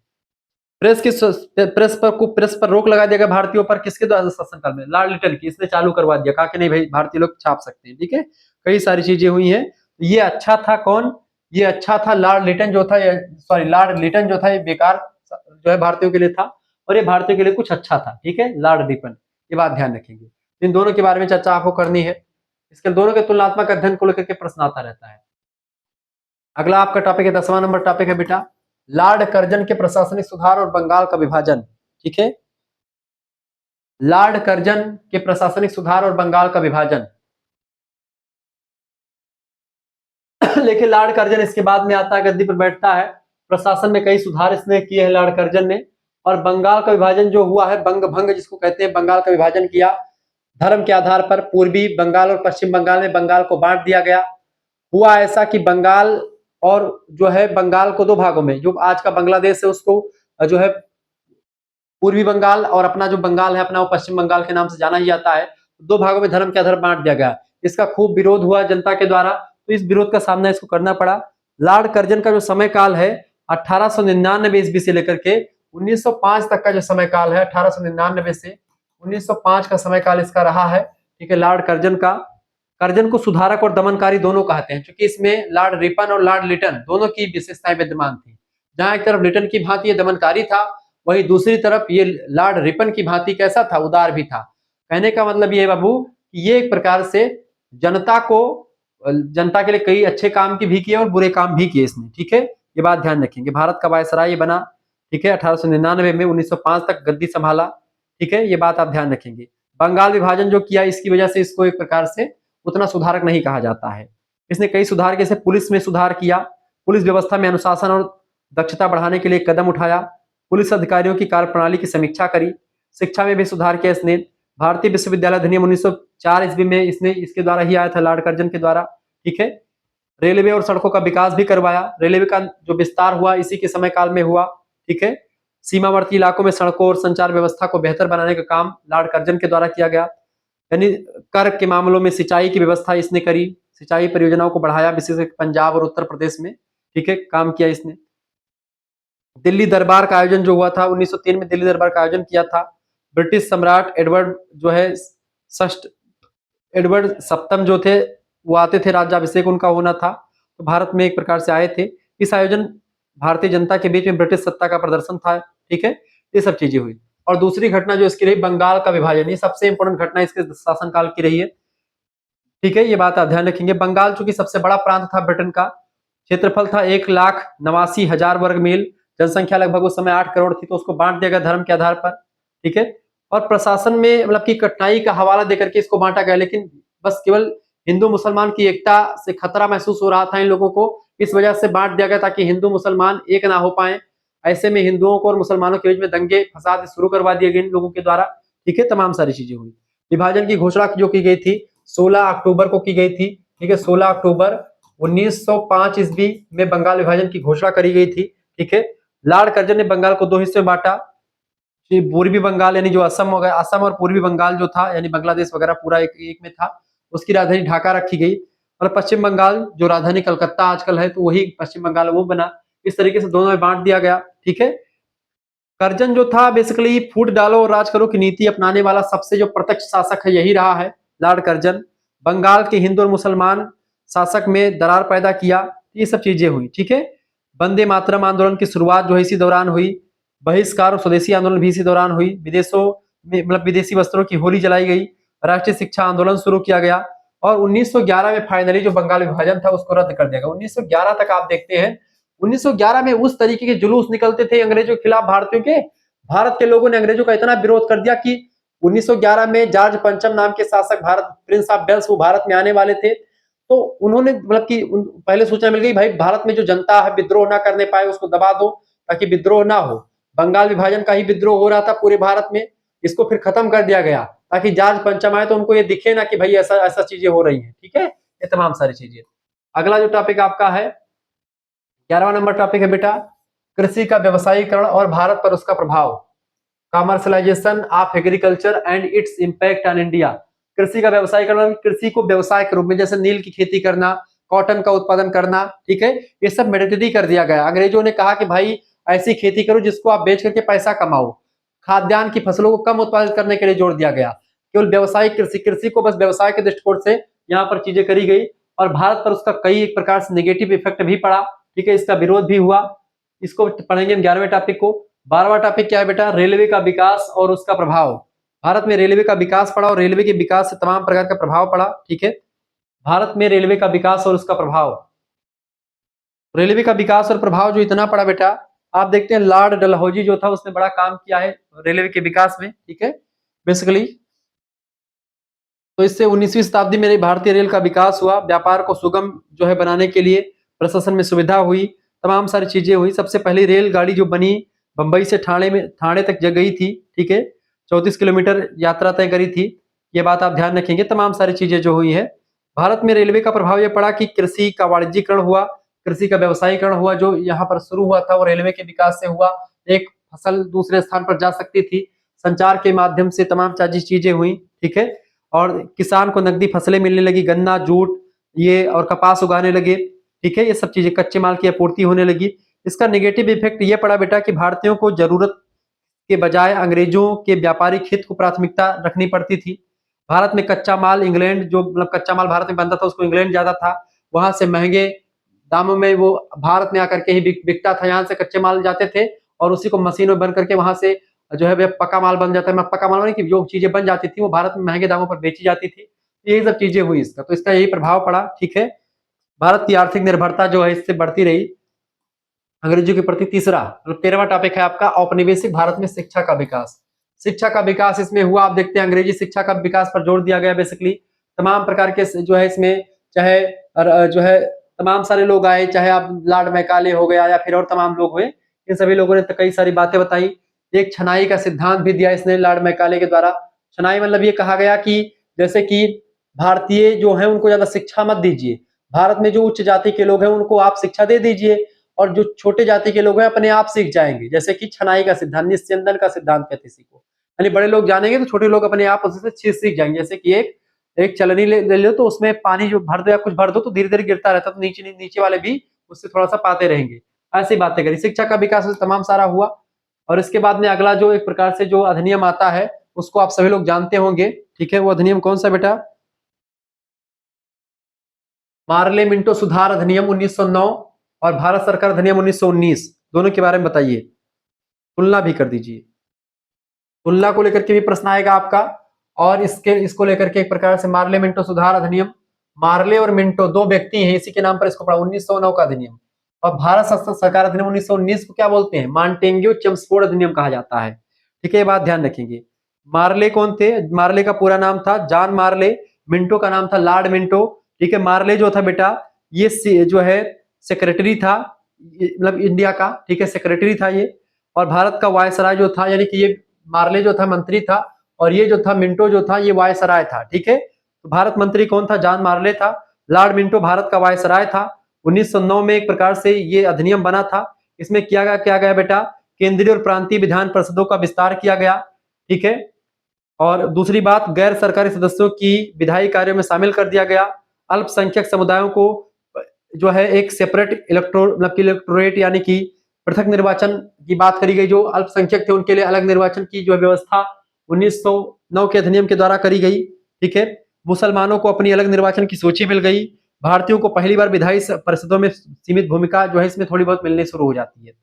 प्रेस पर रोक लगा दिया गया भारतीयों पर, किसके द्वारा शासनकाल में? लॉर्ड लिटन की। इसने चालू करवा दिया, कहा कि नहीं भाई भारतीय लोग छाप सकते हैं, ठीक है। कई सारी चीजें हुई हैं। ये अच्छा था कौन? ये अच्छा था लॉर्ड लिटन जो था, सॉरी लॉर्ड लिटन जो था ये बेकार जो है भारतीयों के लिए था, और ये भारतीयों के लिए कुछ अच्छा था, ठीक है, लॉर्ड रिपन। ये बात ध्यान रखेंगे। इन दोनों के बारे में चर्चा आपको करनी है। इसके दोनों के तुलनात्मक अध्ययन को लेकर के प्रश्न आता रहता है। अगला आपका टॉपिक है 10वां नंबर टॉपिक है बेटा, लॉर्ड कर्जन के प्रशासनिक सुधार और बंगाल का विभाजन, ठीक है। लॉर्ड कर्जन के प्रशासनिक सुधार और बंगाल का विभाजन। लेकिन लॉर्ड कर्जन इसके बाद में आता है, गद्दी पर बैठता है। प्रशासन में कई सुधार इसने किए हैं लॉर्ड कर्जन ने। और बंगाल का विभाजन जो हुआ है, बंग भंग जिसको कहते हैं, बंगाल का विभाजन किया धर्म के आधार पर। पूर्वी बंगाल और पश्चिम बंगाल में बंगाल को बांट दिया गया। हुआ ऐसा कि बंगाल और जो है बंगाल को दो भागों में, जो आज का बांग्लादेश है उसको जो है पूर्वी बंगाल, और अपना जो बंगाल है अपना वो पश्चिम बंगाल के नाम से जाना ही जाता है। दो भागों में धर्म के आधार बांट दिया गया। इसका खूब विरोध हुआ जनता के द्वारा, तो इस विरोध का सामना इसको करना पड़ा। लॉर्ड कर्जन का जो समय काल है 1899 ईस्वी से लेकर के 1905 तक का जो समय काल है, 1899 से 1905 का समय काल इसका रहा है, ठीक है। लॉर्ड कर्जन का, कर्जन को सुधारक और दमनकारी दोनों कहते हैं, क्योंकि इसमें लॉर्ड रिपन और लॉर्ड लिटन दोनों की विशेषताएं विद्यमान थी। जहां एक तरफ लिटन की भांति ये दमनकारी था, वहीं दूसरी तरफ ये लॉर्ड रिपन की भांति कैसा था? उदार भी था। कहने का मतलब ये है बाबू कि ये एक प्रकार से जनता को, जनता के लिए कई अच्छे काम की भी किए और बुरे काम भी किए इसने, ठीक है। ये बात ध्यान रखेंगे। भारत का वायसराय बना, ठीक है, 1899 में 1905 तक गद्दी संभाला, ठीक है। ये बात आप ध्यान रखेंगे। बंगाल विभाजन जो किया इसकी वजह से इसको एक प्रकार से उतना सुधारक नहीं कहा जाता है। इसने कई सुधार, जैसे पुलिस में सुधार किया, पुलिस व्यवस्था में अनुशासन और दक्षता बढ़ाने के लिए कदम उठाया, पुलिस अधिकारियों की कार्यप्रणाली की समीक्षा करी, शिक्षा में भी सुधार किया इसने। भारतीय विश्वविद्यालय अधिनियम 1904 ईस्वी में इसने, इसके द्वारा ही आया था लॉर्ड कर्जन के द्वारा, ठीक है। रेलवे और सड़कों का विकास भी करवाया। रेलवे का जो विस्तार हुआ इसी के समय काल में हुआ, ठीक है। सीमावर्ती इलाकों में सड़कों और संचार व्यवस्था को बेहतर बनाने का काम लॉर्ड कर्जन के द्वारा किया गया। यानी कर के मामलों में सिंचाई की व्यवस्था इसने करी, सिंचाई परियोजनाओं को बढ़ाया, विशेष पंजाब और उत्तर प्रदेश में, ठीक है, काम किया इसने। दिल्ली दरबार का आयोजन जो हुआ था 1903 में, दिल्ली दरबार का आयोजन किया था। ब्रिटिश सम्राट एडवर्ड जो है षष्ठ, एडवर्ड सप्तम जो थे वो आते थे, राज्याभिषेक उनका होना था, तो भारत में एक प्रकार से आए थे। इस आयोजन भारतीय जनता के बीच में ब्रिटिश सत्ता का प्रदर्शन था, ठीक है। ये सब चीजें हुई। और दूसरी घटना जो इसकी रही बंगाल का विभाजन, ये सबसे इंपोर्टेंट घटना इसके शासनकाल की रही है, ठीक है। ये बात आप ध्यान रखेंगे। बंगाल चूंकि सबसे बड़ा प्रांत था ब्रिटेन का, क्षेत्रफल था 1,89,000 वर्ग मील, जनसंख्या लगभग उस समय 8 करोड़ थी, तो उसको बांट दिया गया धर्म के आधार पर, ठीक है। और प्रशासन में मतलब की कठिनाई का हवाला देकर के इसको बांटा गया, लेकिन बस केवल हिंदू मुसलमान की एकता से खतरा महसूस हो रहा था इन लोगों को, इस वजह से बांट दिया गया ताकि हिंदू मुसलमान एक ना हो पाए। ऐसे में हिंदुओं को और मुसलमानों के बीच में दंगे फसाद शुरू करवा दिए गए इन लोगों के द्वारा, ठीक है। तमाम सारी चीजें हुई। विभाजन की घोषणा जो की गई थी 16 अक्टूबर को की गई थी, ठीक है। 16 अक्टूबर 1905 ईस्वी में बंगाल विभाजन की घोषणा करी गई थी, ठीक है। लॉर्ड कर्जन ने बंगाल को दो हिस्से में बांटा। पूर्वी बंगाल यानी जो असम हो गया, असम और पूर्वी बंगाल जो था यानी बांग्लादेश वगैरह पूरा एक में था, उसकी राजधानी ढाका रखी गई। और पश्चिम बंगाल जो राजधानी कलकत्ता आजकल है, तो वही पश्चिम बंगाल वो बना। इस तरीके से दोनों में बांट दिया गया, ठीक है। कर्जन जो था बेसिकली फूट डालो और राज करो की नीति अपनाने वाला सबसे जो प्रत्यक्ष शासक है यही रहा है लॉर्ड कर्जन। बंगाल के हिंदू और मुसलमान शासक में दरार पैदा किया, ये सब चीजें हुई, ठीक है। वंदे मातरम आंदोलन की शुरुआत जो है इसी दौरान हुई। बहिष्कार और स्वदेशी आंदोलन भी इसी दौरान हुई। विदेशों में मतलब विदेशी वस्त्रों की होली जलाई गई। राष्ट्रीय शिक्षा आंदोलन शुरू किया गया और 1911 में फाइनली जो बंगाल विभाजन था उसको रद्द कर दिया गया। 1911 तक आप देखते हैं, 1911 में उस तरीके के जुलूस निकलते थे अंग्रेजों के खिलाफ भारतीयों के, भारत के लोगों ने अंग्रेजों का इतना विरोध कर दिया कि 1911 में जॉर्ज पंचम नाम के शासक भारत, प्रिंस ऑफ वेल्स, वो भारत में आने वाले थे। तो उन्होंने मतलब कि पहले सूचना मिल गई भाई भारत में जो जनता है विद्रोह ना करने पाए उसको दबा दो, ताकि विद्रोह ना हो। बंगाल विभाजन का ही विद्रोह हो रहा था पूरे भारत में, इसको फिर खत्म कर दिया गया ताकि जांच पंचम आए तो उनको ये दिखे ना कि भाई ऐसा ऐसा चीजें हो रही हैं। ठीक है, ये तमाम सारी चीजें। अगला जो टॉपिक आपका है 11वां नंबर टॉपिक है बेटा कृषि का व्यवसायीकरण और भारत पर उसका प्रभाव, commercialisation of agriculture and it's impact on India. कृषि का व्यवसायीकरण, कृषि को व्यवसाय के रूप में, जैसे नील की खेती करना, कॉटन का उत्पादन करना, ठीक है, ये सब मैंडेटरी कर दिया गया। अंग्रेजों ने कहा कि भाई ऐसी खेती करो जिसको आप बेच करके पैसा कमाओ। खाद्यान्न की फसलों को कम उत्पादित करने के लिए जोर दिया गया। केवल व्यवसायिक कृषि, कृषि को बस व्यवसाय के दृष्टिकोण से यहाँ पर चीजें करी गई और भारत पर उसका कई एक प्रकार से नेगेटिव इफेक्ट भी पड़ा। ठीक है, इसका विरोध भी हुआ। इसको पढ़ेंगे हम 11वें टॉपिक को। 12वां टॉपिक क्या है बेटा रेलवे का विकास और उसका प्रभाव। भारत में रेलवे का विकास पड़ा और रेलवे के विकास से तमाम प्रकार का प्रभाव पड़ा। ठीक है, भारत में रेलवे का विकास और उसका प्रभाव, रेलवे का विकास और प्रभाव जो इतना पड़ा बेटा, आप देखते हैं लॉर्ड डलहौजी जो था उसने बड़ा काम किया है रेलवे के विकास में। ठीक है, बेसिकली तो इससे 19वीं शताब्दी में भारतीय रेल का विकास हुआ, व्यापार को सुगम जो है बनाने के लिए प्रशासन में सुविधा हुई, तमाम सारी चीजें हुई। सबसे पहली रेलगाड़ी जो बनी बंबई से ठाणे तक गई थी। ठीक है, 34 किलोमीटर यात्रा तय करी थी, ये बात आप ध्यान रखेंगे। तमाम सारी चीजें जो हुई है, भारत में रेलवे का प्रभाव यह पड़ा कि कृषि का वाणिज्यीकरण हुआ, कृषि का व्यवसायीकरण हुआ, जो यहाँ पर शुरू हुआ था वो रेलवे के विकास से हुआ। एक फसल दूसरे स्थान पर जा सकती थी, संचार के माध्यम से तमाम चीजें हुई। ठीक है, और किसान को नकदी फसलें मिलने लगी, गन्ना, जूट ये और कपास उगाने लगे। ठीक है, ये सब चीजें कच्चे माल की आपूर्ति होने लगी। इसका नेगेटिव इफेक्ट ये पड़ा बेटा कि भारतीयों को जरूरत के बजाय अंग्रेजों के व्यापारिक हित को प्राथमिकता रखनी पड़ती थी। भारत में कच्चा माल इंग्लैंड, जो मतलब कच्चा माल भारत में बनता था उसको इंग्लैंड ज्यादा था, वहां से महंगे दामों में वो भारत में आकर के ही बिकता था। यहाँ से कच्चे माल जाते थे और उसी को मशीनों में बन करके वहां से जो है पक्का माल बन जाता है। पक्का माल नहीं कि जो चीजें बन जाती थी वो भारत में महंगे दामों पर बेची जाती थी। यही सब चीजें हुई इसका, तो इसका यही प्रभाव पड़ा। ठीक है, भारत की आर्थिक निर्भरता जो है इससे बढ़ती रही अंग्रेजों के प्रति। तीसरा मतलब 13वां टॉपिक है आपका औपनिवेशिक भारत में शिक्षा का विकास। शिक्षा का विकास इसमें हुआ, आप देखते हैं अंग्रेजी शिक्षा का विकास पर जोर दिया गया। बेसिकली तमाम प्रकार के जो है इसमें चाहे जो है तमाम सारे लोग आए, चाहे आप लॉर्ड मैकाले हो गया या फिर और तमाम लोग हुए, इन सभी लोगों ने तो कई सारी बातें बताई। एक छनाई का सिद्धांत भी दिया इसने लॉर्ड मैकाले के द्वारा। छनाई मतलब ये कहा गया कि जैसे कि भारतीय जो है उनको ज्यादा शिक्षा मत दीजिए, भारत में जो उच्च जाति के लोग हैं उनको आप शिक्षा दे दीजिए और जो छोटे जाति के लोग हैं अपने आप सीख जाएंगे। जैसे कि छनाई का सिद्धांत, निस्यंदन का सिद्धांत कहते हैं इसी को, यानी बड़े लोग जानेंगे तो छोटे लोग अपने आप उससे सीख जाएंगे। जैसे कि एक चलनी ले लो तो उसमें पानी जो भर दो या कुछ भर दो तो धीरे धीरे गिरता रहता, तो नीचे वाले भी उससे थोड़ा सा पाते रहेंगे। ऐसी बातें करी, शिक्षा का विकास तमाम सारा हुआ। और इसके बाद में अगला जो एक प्रकार से जो अधिनियम आता है उसको आप सभी लोग जानते होंगे। ठीक है, वो अधिनियम कौन सा बेटा मार्ले मिंटो सुधार अधिनियम 1909 और भारत सरकार अधिनियम 1919, दोनों के बारे में बताइए, तुलना भी कर दीजिए। तुलना को लेकर के भी प्रश्न आएगा आपका। और इसको लेकर के एक प्रकार से मार्ले मिंटो सुधार अधिनियम, मार्ले और मिंटो दो व्यक्ति हैं, इसी के नाम पर इसको पढ़ा, 1909 का अधिनियम। और भारत सरकार अधिनियम 1919 को क्या बोलते हैं मॉन्टेग्यू चेम्सफोर्ड अधिनियम कहा जाता है। ठीक है, ये बात ध्यान रखेंगे। मार्ले कौन थे, मार्ले का पूरा नाम था जॉन मार्ले, मिंटो का नाम था लॉर्ड मिंटो। ठीक है, मार्ले जो था बेटा ये जो है सेक्रेटरी था, मतलब इंडिया का, ठीक है, सेक्रेटरी था ये। और भारत का वायसराय जो था, यानी कि ये मार्ले जो था मंत्री था और ये जो था मिंटो जो था ये वायसराय था। ठीक है, तो भारत मंत्री कौन था, जॉन मार्ले था, लॉर्ड मिंटो भारत का वायसराय था। 1909 में एक प्रकार से ये अधिनियम बना था। इसमें क्या गया बेटा केंद्रीय और प्रांतीय विधान परिषदों का विस्तार किया गया। ठीक है, और दूसरी बात गैर सरकारी सदस्यों की विधायी कार्यों में शामिल कर दिया गया। अल्पसंख्यक समुदायों को जो है एक सेपरेट इलेक्टोरेट यानी कि पृथक निर्वाचन की बात करी गई। जो अल्पसंख्यक थे उनके लिए अलग निर्वाचन की जो व्यवस्था 1909 के अधिनियम के द्वारा करी गई। ठीक है, मुसलमानों को अपनी अलग निर्वाचन की सूची मिल गई। भारतीयों को पहली बार विधायी परिषदों में सीमित भूमिका जो है इसमें थोड़ी बहुत मिलनी शुरू हो जाती है।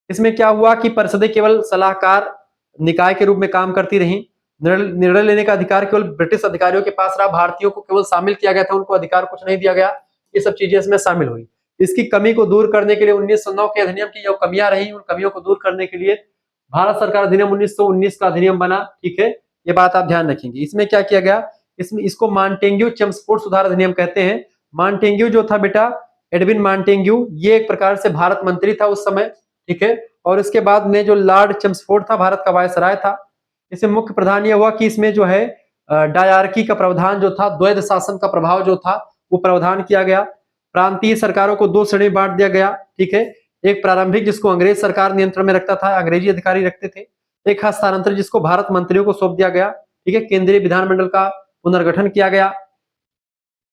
इसमें क्या हुआ कि परिषदें केवल सलाहकार निकाय के रूप में काम करती रहीं। निर्णय लेने का अधिकार केवल ब्रिटिश अधिकारियों के पास रहा, भारतीयों को केवल शामिल किया गया था, उनको अधिकार कुछ नहीं दिया गया। ये सब चीजें इसमें शामिल हुई। इसकी कमी को दूर करने के लिए 1909 के अधिनियम की जो कमियां रही उन कमियों को दूर करने के लिए भारत सरकार अधिनियम 1919 का अधिनियम बना। ठीक है, ये बात आप ध्यान रखेंगे। इसमें क्या किया गया, इसमें इसको मॉन्टेग्यू चेम्सफोर्ड सुधार अधिनियम कहते हैं। मॉन्टेग्यू जो था बेटा एडविन मॉन्टेग्यू, ये एक प्रकार से भारत मंत्री था उस समय। ठीक है। और इसके बाद में जो लॉर्ड चेम्सफोर्ड था, भारत का वायसराय था, इसमें मुख्य प्रधान यह हुआ कि इसमें जो है डायरकी का प्रावधान जो था, द्वैध शासन का प्रभाव जो था वो प्रावधान किया गया। प्रांतीय सरकारों को दो श्रेणी बांट दिया गया, ठीक है। एक प्रारंभिक जिसको अंग्रेज सरकार नियंत्रण में रखता था, अंग्रेजी अधिकारी रखते थे। एक हस्तांतरण जिसको भारत मंत्रियों को सौंप दिया गया, ठीक है। केंद्रीय विधानमंडल का पुनर्गठन किया गया।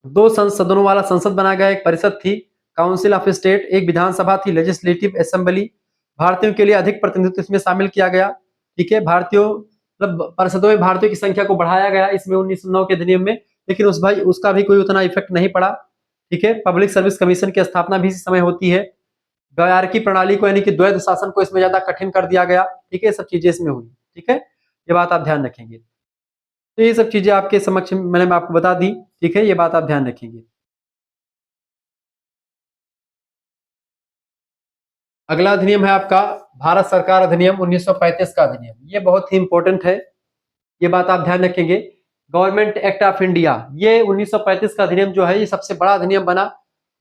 दो सदनों वाला संसद बनाया गया, एक परिषद थी काउंसिल ऑफ स्टेट, एक विधानसभा थी लेजिस्लेटिव असेंबली। भारतीयों के लिए अधिक प्रतिनिधित्व इसमें शामिल किया गया, ठीक है। भारतीयों मतलब परिषदों में भारतीयों की संख्या को बढ़ाया गया इसमें 1909 के अधिनियम में, लेकिन उसका भी कोई उतना इफेक्ट नहीं पड़ा, ठीक है। पब्लिक सर्विस कमीशन की स्थापना भी इसी समय होती है। द्वयार्की प्रणाली को यानी कि द्वैध शासन को इसमें ज्यादा कठिन कर दिया गया, ठीक है। सब चीजें इसमें हुई, ठीक है। ये बात आप ध्यान रखेंगे। तो ये सब चीजें आपके समक्ष मैंने आपको बता दी, ठीक है। ये बात आप ध्यान रखेंगे। अगला अधिनियम है आपका भारत सरकार अधिनियम 1935 का अधिनियम। ये बहुत ही इंपॉर्टेंट है, ये बात आप ध्यान रखेंगे। गवर्नमेंट एक्ट ऑफ इंडिया, ये 1935 का अधिनियम जो है ये सबसे बड़ा अधिनियम बना।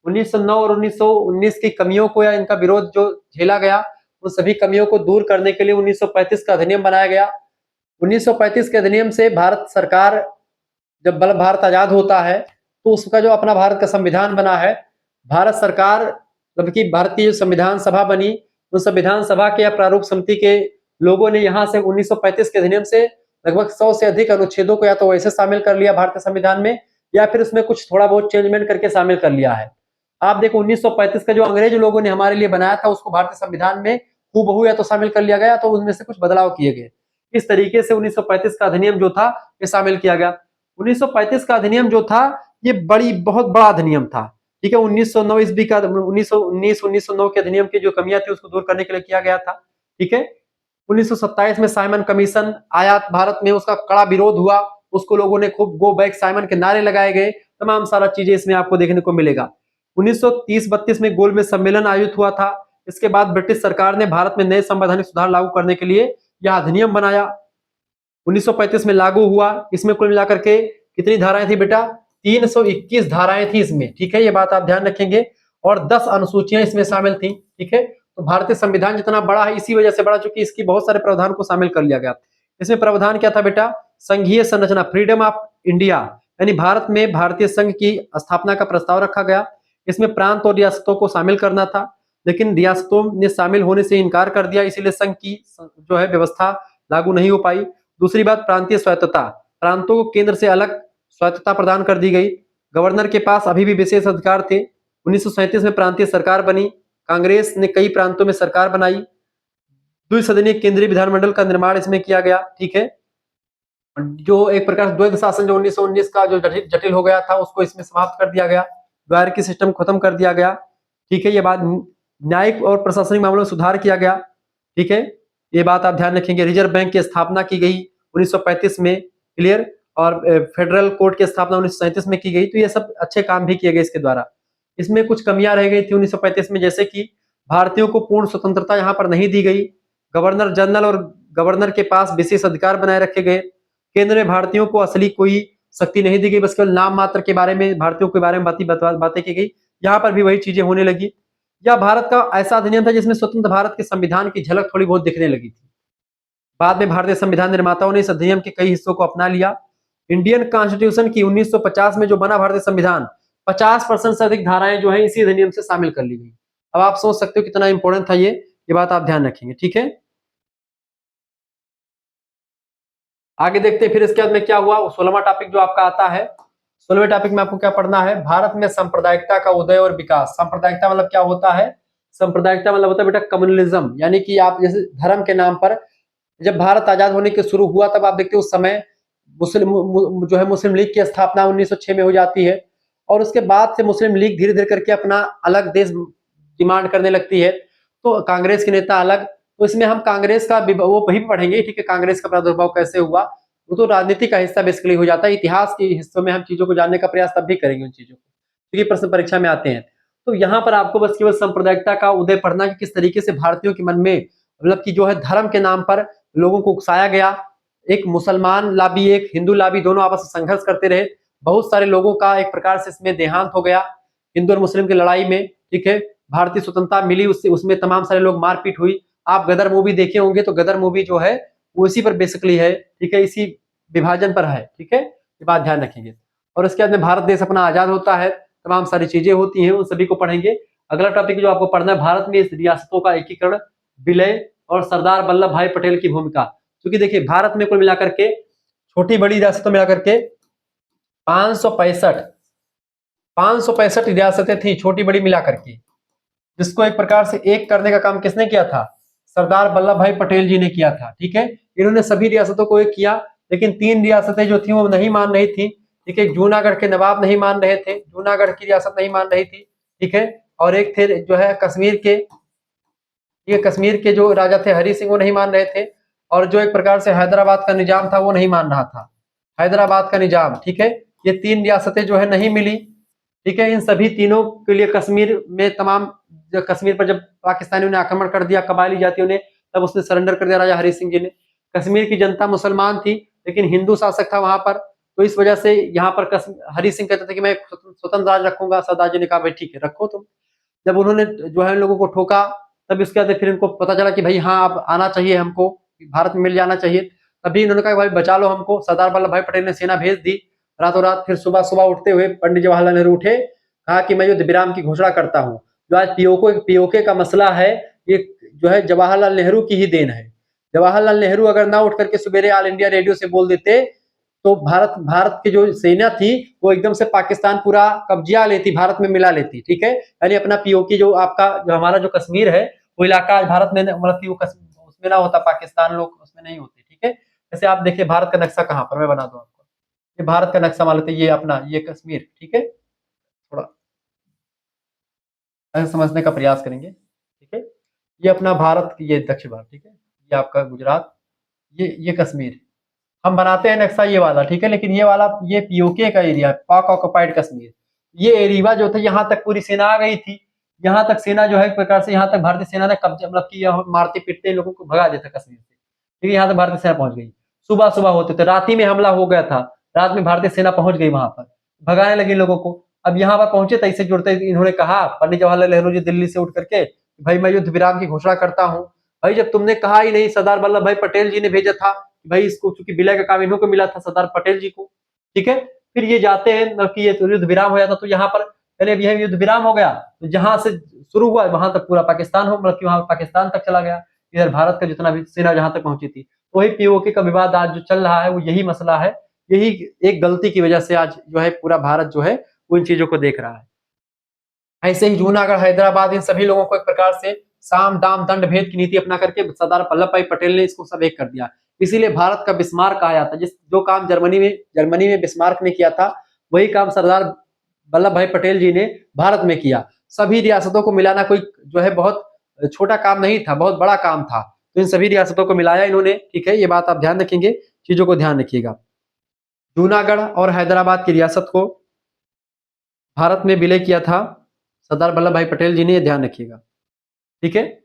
1909 और 1919 की कमियों को या इनका विरोध जो झेला गया उन सभी कमियों को दूर करने के लिए 1935 का अधिनियम बनाया गया। 1935 के अधिनियम से भारत सरकार, जब भारत आजाद होता है तो उसका जो अपना भारत का संविधान बना है, भारत सरकार मतलब की भारतीय संविधान सभा बनी, उस संविधान सभा के या प्रारूप समिति के लोगों ने यहाँ से 1935 के अधिनियम से लगभग 100 से अधिक अनुच्छेदों को या तो वैसे शामिल कर लिया भारतीय संविधान में, या फिर उसमें कुछ थोड़ा बहुत चेंजमेंट करके शामिल कर लिया है। आप देखो 1935 का जो अंग्रेज लोगों ने हमारे लिए बनाया था उसको भारतीय संविधान में हूबहू या तो शामिल कर लिया गया, तो उनमें से कुछ बदलाव किए गए। इस तरीके से 1935 का अधिनियम जो था ये शामिल किया गया। 1935 का अधिनियम जो था ये बहुत बड़ा अधिनियम था, ठीक है। 1909 ईस्वी का 1909 के अधिनियम की जो कमियां थी उसको दूर करने के लिए किया गया था, ठीक है। 1927 में साइमन कमीशन आया भारत में, उसका कड़ा विरोध हुआ, उसको लोगों ने खूब गो बैक साइमन के नारे लगाए गए, तमाम सारा चीजें इसमें आपको देखने को मिलेगा। 1930-32 में गोलमेज सम्मेलन आयोजित हुआ था। इसके बाद ब्रिटिश सरकार ने भारत में नए संवैधानिक सुधार लागू करने के लिए यह अधिनियम बनाया। 1935 में लागू हुआ। इसमें कुल मिलाकर के कितनी धाराएं थी बेटा? 321 धाराएं थी इसमें, ठीक है। ये बात आप ध्यान रखेंगे। और 10 अनुसूचियां इसमें शामिल थी, ठीक है। तो भारतीय संविधान जितना बड़ा है इसी वजह से बड़ा, चूंकि इसकी बहुत सारे प्रावधान को शामिल कर लिया गया। इसमें प्रावधान क्या था बेटा? संघीय संरचना, फ्रीडम ऑफ इंडिया, यानी भारत में भारतीय संघ की स्थापना का प्रस्ताव रखा गया। इसमें प्रांत और रियासतों को शामिल करना था, लेकिन रियासतों ने शामिल होने से इनकार कर दिया, इसीलिए संघ की जो है व्यवस्था लागू नहीं हो पाई। दूसरी बात, प्रांतीय स्वायत्तता, प्रांतों को केंद्र से अलग स्वायत्तता प्रदान कर दी गई। गवर्नर के पास अभी भी विशेष अधिकार थे। 1937 में प्रांतीय सरकार बनी। कांग्रेस ने कई प्रांतों में सरकार बनाई। द्विसदनीय केंद्रीय विधानमंडल का निर्माण इसमें किया गया, ठीक है। जो एक प्रकार से द्वैध शासन जो 1919 का जो जटिल हो गया था उसको इसमें समाप्त कर दिया गया। द्वारकी सिस्टम खत्म कर दिया गया, ठीक है। ये बात, न्यायिक और प्रशासनिक मामलों में सुधार किया गया, ठीक है। ये बात आप ध्यान रखेंगे। रिजर्व बैंक की स्थापना की गई 1935 में, क्लियर। और फेडरल कोर्ट की स्थापना 1937 में की गई। तो ये सब अच्छे काम भी किए गए इसके द्वारा। इसमें कुछ कमियां रह गई थी 1935 में, जैसे कि भारतीयों को पूर्ण स्वतंत्रता यहाँ पर नहीं दी गई। गवर्नर जनरल और गवर्नर के पास विशेष अधिकार बनाए रखे गए। केंद्र में भारतीयों को असली कोई शक्ति नहीं दी गई, बस केवल नाम मात्र के बारे में, भारतीयों के बारे में बातें की गई। यहाँ पर भी वही चीजें होने लगी। यह भारत का ऐसा अधिनियम था जिसमें स्वतंत्र भारत के संविधान की झलक थोड़ी बहुत दिखने लगी थी। बाद में भारतीय संविधान निर्माताओं ने इस अधिनियम के कई हिस्सों को अपना लिया। इंडियन कॉन्स्टिट्यूशन की 1950 में जो बना भारतीय संविधान, 50% से अधिक धाराएं जो है इसी अधिनियम से शामिल कर ली गई। अब आप सोच सकते हो कितना इंपॉर्टेंट था ये बात आप ध्यान रखेंगे, ठीक है। आगे देखते हैं फिर इसके बाद में क्या हुआ। 16वां टॉपिक जो आपका आता है, 16वें टॉपिक में आपको क्या पढ़ना है? भारत में सांप्रदायिकता का उदय और विकास। सांप्रदायिकता मतलब क्या होता है? सांप्रदायिकता मतलब होता है बेटा कम्युनलिज्म, यानी कि आप जैसे धर्म के नाम पर, जब भारत आजाद होने के शुरू हुआ तब आप देखते हो उस समय मुस्लिम लीग की स्थापना 1906 में हो जाती है। और उसके बाद से मुस्लिम लीग धीरे धीरे करके अपना अलग देश डिमांड करने लगती है। तो कांग्रेस के नेता अलग, तो इसमें हम कांग्रेस का वो वही पढ़ेंगे, ठीक है। कांग्रेस का प्रादुर्भाव कैसे हुआ, वो तो राजनीति का हिस्सा बेसिकली हो जाता है। इतिहास के हिस्सों में हम चीजों को जानने का प्रयास तब भी करेंगे उन चीजों को, क्योंकि प्रश्न परीक्षा में आते हैं। तो यहाँ पर आपको बस केवल सांप्रदायिकता का उदय पढ़ना कि किस तरीके से भारतीयों के मन में मतलब कि जो है धर्म के नाम पर लोगों को उकसाया गया। एक मुसलमान लाबी, एक हिंदू लाबी, दोनों आपस में संघर्ष करते रहे। बहुत सारे लोगों का एक प्रकार से इसमें देहांत हो गया हिंदू और मुस्लिम की लड़ाई में, ठीक है। भारतीय स्वतंत्रता मिली, उससे उसमें तमाम सारे लोग मारपीट हुई। आप गदर मूवी देखे होंगे, तो गदर मूवी जो है वो इसी पर बेसिकली है, ठीक है, इसी विभाजन पर है, ठीक है, ये बात ध्यान रखेंगे। और उसके बाद में भारत देश अपना आजाद होता है, तमाम सारी चीजें होती हैं, उन सभी को पढ़ेंगे। अगला टॉपिक जो आपको पढ़ना है, भारत में इस रियासतों का एकीकरण, विलय और सरदार वल्लभ भाई पटेल की भूमिका। क्योंकि देखिए भारत में कुल मिलाकर के छोटी बड़ी रियासतों मिलाकर के 565 रियासतें थी, छोटी बड़ी मिलाकर के, जिसको एक प्रकार से एक करने का काम किसने किया था? सरदार वल्लभ भाई पटेल जी ने किया था, ठीक है। इन्होंने सभी रियासतों को एक किया, लेकिन 3 रियासतें जो थी वो नहीं मान रही थी, ठीक है। जूनागढ़ के नवाब नहीं मान रहे थे, जूनागढ़ की रियासत नहीं मान रही थी, ठीक है। और एक थे जो है कश्मीर के, ये कश्मीर के जो राजा थे हरि सिंह, वो नहीं मान रहे थे। और जो एक प्रकार से हैदराबाद का निजाम था वो नहीं मान रहा था, हैदराबाद का निजाम, ठीक है। ये 3 रियासतें जो है नहीं मिली, ठीक है। इन सभी तीनों के लिए कश्मीर में तमाम, कश्मीर पर जब पाकिस्तानियों ने आक्रमण कर दिया, कबायली जातियों ने, तब उसने सरेंडर कर दिया राजा हरि सिंह जी ने। कश्मीर की जनता मुसलमान थी, लेकिन हिंदू शासक था वहां पर, तो इस वजह से यहाँ पर हरि सिंह कहते थे कि मैं स्वतंत्र राज रखूंगा। सरदार जी ने कहा भाई ठीक है रखो तुम। जब उन्होंने जो है लोगों को ठोका, तब इसके बाद फिर इनको पता चला कि भाई हाँ अब आना चाहिए हमको, भारत में मिल जाना चाहिए। तभी इन्होंने कहा भाई बचा लो हमको। सरदार वल्लभ भाई पटेल ने सेना भेज दी रातों रात। फिर सुबह सुबह उठते हुए पंडित जवाहरलाल नेहरू उठे, कहा कि मैं युद्ध विराम की घोषणा करता हूँ। जो आज पीओके का मसला है, ये जो है जवाहरलाल नेहरू की ही देन है। जवाहरलाल नेहरू अगर ना उठ करके सवेरे ऑल इंडिया रेडियो से बोल देते, तो भारत की जो सेना थी वो एकदम से पाकिस्तान पूरा कब्जा लेती, भारत में मिला लेती, ठीक है। यानी अपना पीओके जो आपका जो हमारा जो कश्मीर है, वो इलाका आज भारत में मतलब कि वो उसमें ना होता, पाकिस्तान लोग उसमें नहीं होते, ठीक है। जैसे आप देखिए भारत का नक्शा कहाँ पर, मैं बना दूं आपको। ये भारत का नक्शा मान लेते, ये अपना ये कश्मीर, ठीक है। थोड़ा ऐसे समझने का प्रयास करेंगे, ठीक है। ये अपना भारत, ये दक्षिण भारत, ठीक है। ये आपका गुजरात, ये कश्मीर। हम बनाते हैं नक्शा ये वाला, ठीक है, लेकिन ये वाला ये पीओके का एरिया है, पाक ऑक्युपाइड कश्मीर। ये एरिया जो था यहाँ तक पूरी सेना आ गई थी। यहाँ तक सेना जो है एक प्रकार से, यहाँ तक भारतीय सेना ने कब्जा मतलब कि मारते पीटते लोगों को भगा देता कश्मीर से, क्योंकि यहाँ तक भारतीय सेना पहुंच गई। सुबह सुबह होते थे, रात ही में हमला हो गया था, रात में भारतीय सेना पहुंच गई वहां पर, भगाने लगी लोगों को। अब यहाँ पर पहुंचे तो इससे जुड़ते इन्होंने कहा, पंडित जवाहरलाल नेहरू जी दिल्ली से उठ करके, भाई मैं युद्ध विराम की घोषणा करता हूँ। भाई जब तुमने कहा ही नहीं, सरदार वल्लभ भाई पटेल जी ने भेजा था भाई इसको, चूंकि विलय का काम इन्हों को मिला था, सरदार पटेल जी को, ठीक है। फिर ये जाते हैं, मतलब कि ये युद्ध विराम हो जाता, तो यहाँ पर पहले यह युद्ध विराम हो गया, तो जहां से शुरू हुआ वहां तक पूरा पाकिस्तान हो, मतलब कि वहां पाकिस्तान तक चला गया। इधर भारत का जितना भी सेना जहां तक पहुंची थी, वही पीओके का विवाद आज जो चल रहा है वो यही मसला है। यही एक गलती की वजह से आज जो है पूरा भारत जो है वो इन चीजों को देख रहा है। ऐसे ही जूनागढ़, हैदराबाद, इन सभी लोगों को एक प्रकार से साम दाम दंड भेद की नीति अपना करके सरदार वल्लभ भाई पटेल ने इसको सब एक कर दिया। इसीलिए भारत का बिस्मार्क कहा जाता है। जो काम जर्मनी में बिस्मार्क ने किया था, वही काम सरदार वल्लभ भाई पटेल जी ने भारत में किया। सभी रियासतों को मिलाना कोई जो है बहुत छोटा काम नहीं था, बहुत बड़ा काम था। तो इन सभी रियासतों को मिलाया इन्होंने, ठीक है। ये बात आप ध्यान रखेंगे, चीजों को ध्यान रखिएगा। जूनागढ़ और हैदराबाद की रियासत को भारत में विलय किया था सरदार वल्लभ भाई पटेल जी ने, ये ध्यान रखिएगा, ठीक है।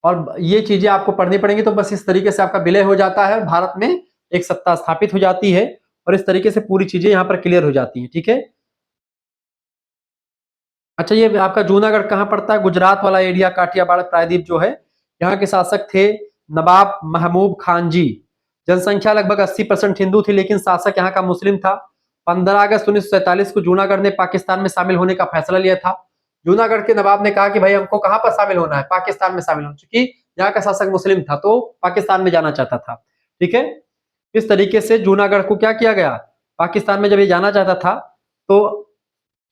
और ये चीजें आपको पढ़नी पड़ेंगी, तो बस इस तरीके से आपका विलय हो जाता है, भारत में एक सत्ता स्थापित हो जाती है, और इस तरीके से पूरी चीजें यहाँ पर क्लियर हो जाती हैं, ठीक है। अच्छा, ये आपका जूनागढ़ कहाँ पड़ता है? गुजरात वाला एरिया, काठियावाड़ प्रायद्वीप जो है। यहाँ के शासक थे नवाब महमूद खान जी। जनसंख्या लगभग 80% हिंदू थी, लेकिन शासक यहाँ का मुस्लिम था। 15 अगस्त 1947 को जूनागढ़ ने पाकिस्तान में शामिल होने का फैसला लिया था। जूनागढ़ के नवाब ने कहा कि भाई हमको कहाँ पर शामिल होना है? पाकिस्तान में शामिल होना, चूंकि यहाँ का शासक मुस्लिम था तो पाकिस्तान में जाना चाहता था, ठीक है। इस तरीके से जूनागढ़ को क्या किया गया? पाकिस्तान में जब ये जाना चाहता था, तो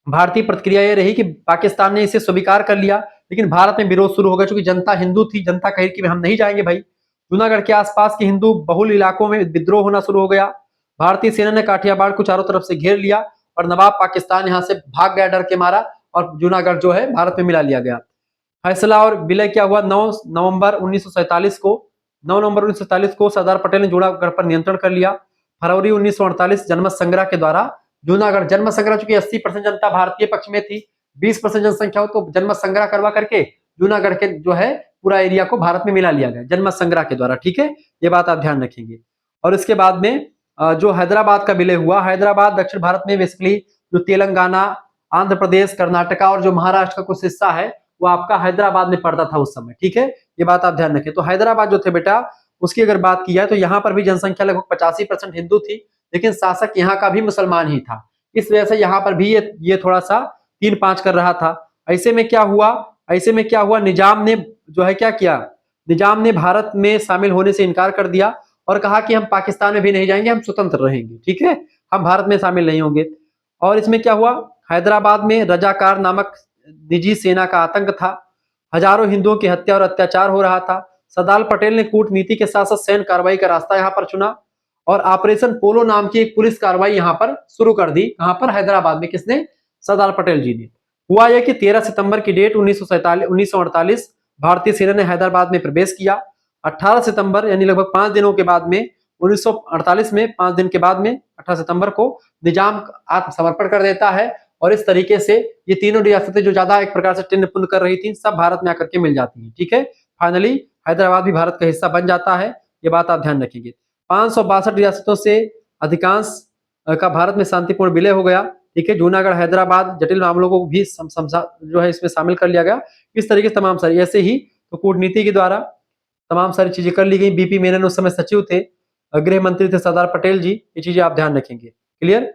भारतीय प्रतिक्रिया ये रही कि पाकिस्तान ने इसे स्वीकार कर लिया, लेकिन भारत में विरोध शुरू हो गया, क्योंकि जनता हिंदू थी। जनता कही कि हम नहीं जाएंगे भाई। जूनागढ़ के आसपास के हिंदू बहुल इलाकों में विद्रोह होना शुरू हो गया। भारतीय सेना ने काठियावाड़ को चारों तरफ से घेर लिया, और नवाब पाकिस्तान यहाँ से भाग गया डर के मारा, और जूनागढ़ जो है भारत में मिला लिया गया। फैसला और विलय क्या हुआ? 9 नवंबर 1947 को सरदार पटेल ने जूनागढ़ पर नियंत्रण कर लिया। फरवरी 1948 जनमत संग्रह के द्वारा जूनागढ़, जनमत संग्रह चूंकि 80% जनता भारतीय पक्ष में थी, 20% जनसंख्या हो, तो जनमत संग्रह करवा करके जूनागढ़ के जो है पूरा एरिया को भारत में मिला लिया गया जनमत संग्रह के द्वारा, ठीक है। ये बात आप ध्यान रखेंगे। और इसके बाद में जो हैदराबाद का विलय हुआ, हैदराबाद दक्षिण भारत में बेसिकली जो तेलंगाना, आंध्र प्रदेश, कर्नाटका और जो महाराष्ट्र का कुछ हिस्सा है वो आपका हैदराबाद में पड़ता था उस समय। ठीक है, ये बात आप ध्यान रखें। तो हैदराबाद जो थे बेटा, उसकी अगर बात की जाए तो यहाँ पर भी जनसंख्या लगभग 85% हिंदू थी, लेकिन शासक यहाँ का भी मुसलमान ही था। इस वजह से यहाँ पर भी ये थोड़ा सा 3-5 कर रहा था। ऐसे में क्या हुआ, निजाम ने जो है क्या किया, निजाम ने भारत में शामिल होने से इनकार कर दिया और कहा कि हम पाकिस्तान में भी नहीं जाएंगे, हम स्वतंत्र रहेंगे। ठीक है, हम भारत में शामिल नहीं होंगे। और इसमें क्या हुआ, हैदराबाद में रजाकार नामक निजी सेना का आतंक था, हजारों हिंदुओं की हत्या और अत्याचार हो रहा था। सरदार पटेल ने कूटनीति के साथ साथ सैन्य कार्रवाई का रास्ता यहाँ पर चुना और ऑपरेशन पोलो नाम की एक पुलिस कार्रवाई यहाँ पर शुरू कर दी। कहां पर, हैदराबाद में। किसने, सरदार पटेल जी ने। हुआ यह कि 13 सितंबर की डेट 1948 भारतीय सेना ने हैदराबाद में प्रवेश किया। 18 सितंबर यानी लगभग 5 दिनों के बाद में 1948 में 5 दिन के बाद में 18 सितंबर को निजाम आत्मसमर्पण कर देता है और इस तरीके से ये तीनों रियासतें जो ज्यादा एक प्रकार से टिन्न पुन्न कर रही थी, सब भारत में आकर के मिल जाती हैं। ठीक है, फाइनली हैदराबाद भी भारत का हिस्सा बन जाता है। ये बात आप ध्यान रखेंगे। 562 रियासतों से अधिकांश का भारत में शांतिपूर्ण विलय हो गया। ठीक है, जूनागढ़, हैदराबाद, जटिल मामलों को भी जो है इसमें शामिल कर लिया गया। इस तरीके से तमाम सारी, ऐसे ही तो कूटनीति के द्वारा तमाम सारी चीजें कर ली गई। बीपी मेनन उस समय सचिव थे, गृह मंत्री थे सरदार पटेल जी। ये चीजें आप ध्यान रखेंगे। क्लियर,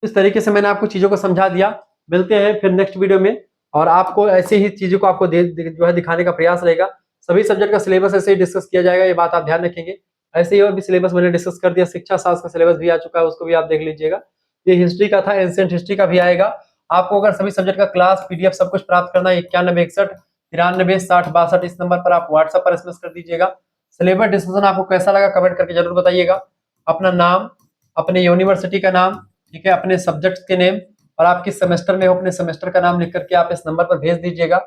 इस तरीके से मैंने आपको चीजों को समझा दिया। मिलते हैं फिर नेक्स्ट वीडियो में और आपको ऐसे ही चीजों को आपको जो है दिखाने का प्रयास रहेगा। सभी सब्जेक्ट का सिलेबस ऐसे ही डिस्कस किया जाएगा, ये बात आप ध्यान रखेंगे। ऐसे ही और भी सिलेबस मैंने डिस्कस कर दिया, शिक्षा शास्त्र का सिलेबस भी आ चुका है, उसको भी आप देख लीजिएगा। ये हिस्ट्री का था, एंशिएंट हिस्ट्री का भी आएगा। आपको अगर सभी सब्जेक्ट का क्लास पीडीएफ सब कुछ प्राप्त करना है 9161 93 60 62 इस नंबर पर आप व्हाट्सएप पर एसएमएस कर दीजिएगा। सिलेबस डिस्कशन आपको कैसा लगा कमेंट करके जरूर बताइएगा। अपना नाम, अपने यूनिवर्सिटी का नाम, ठीक है, अपने सब्जेक्ट के नेम और आप किस सेमेस्टर में हो अपने सेमेस्टर का नाम लिख करके आप इस नंबर पर भेज दीजिएगा।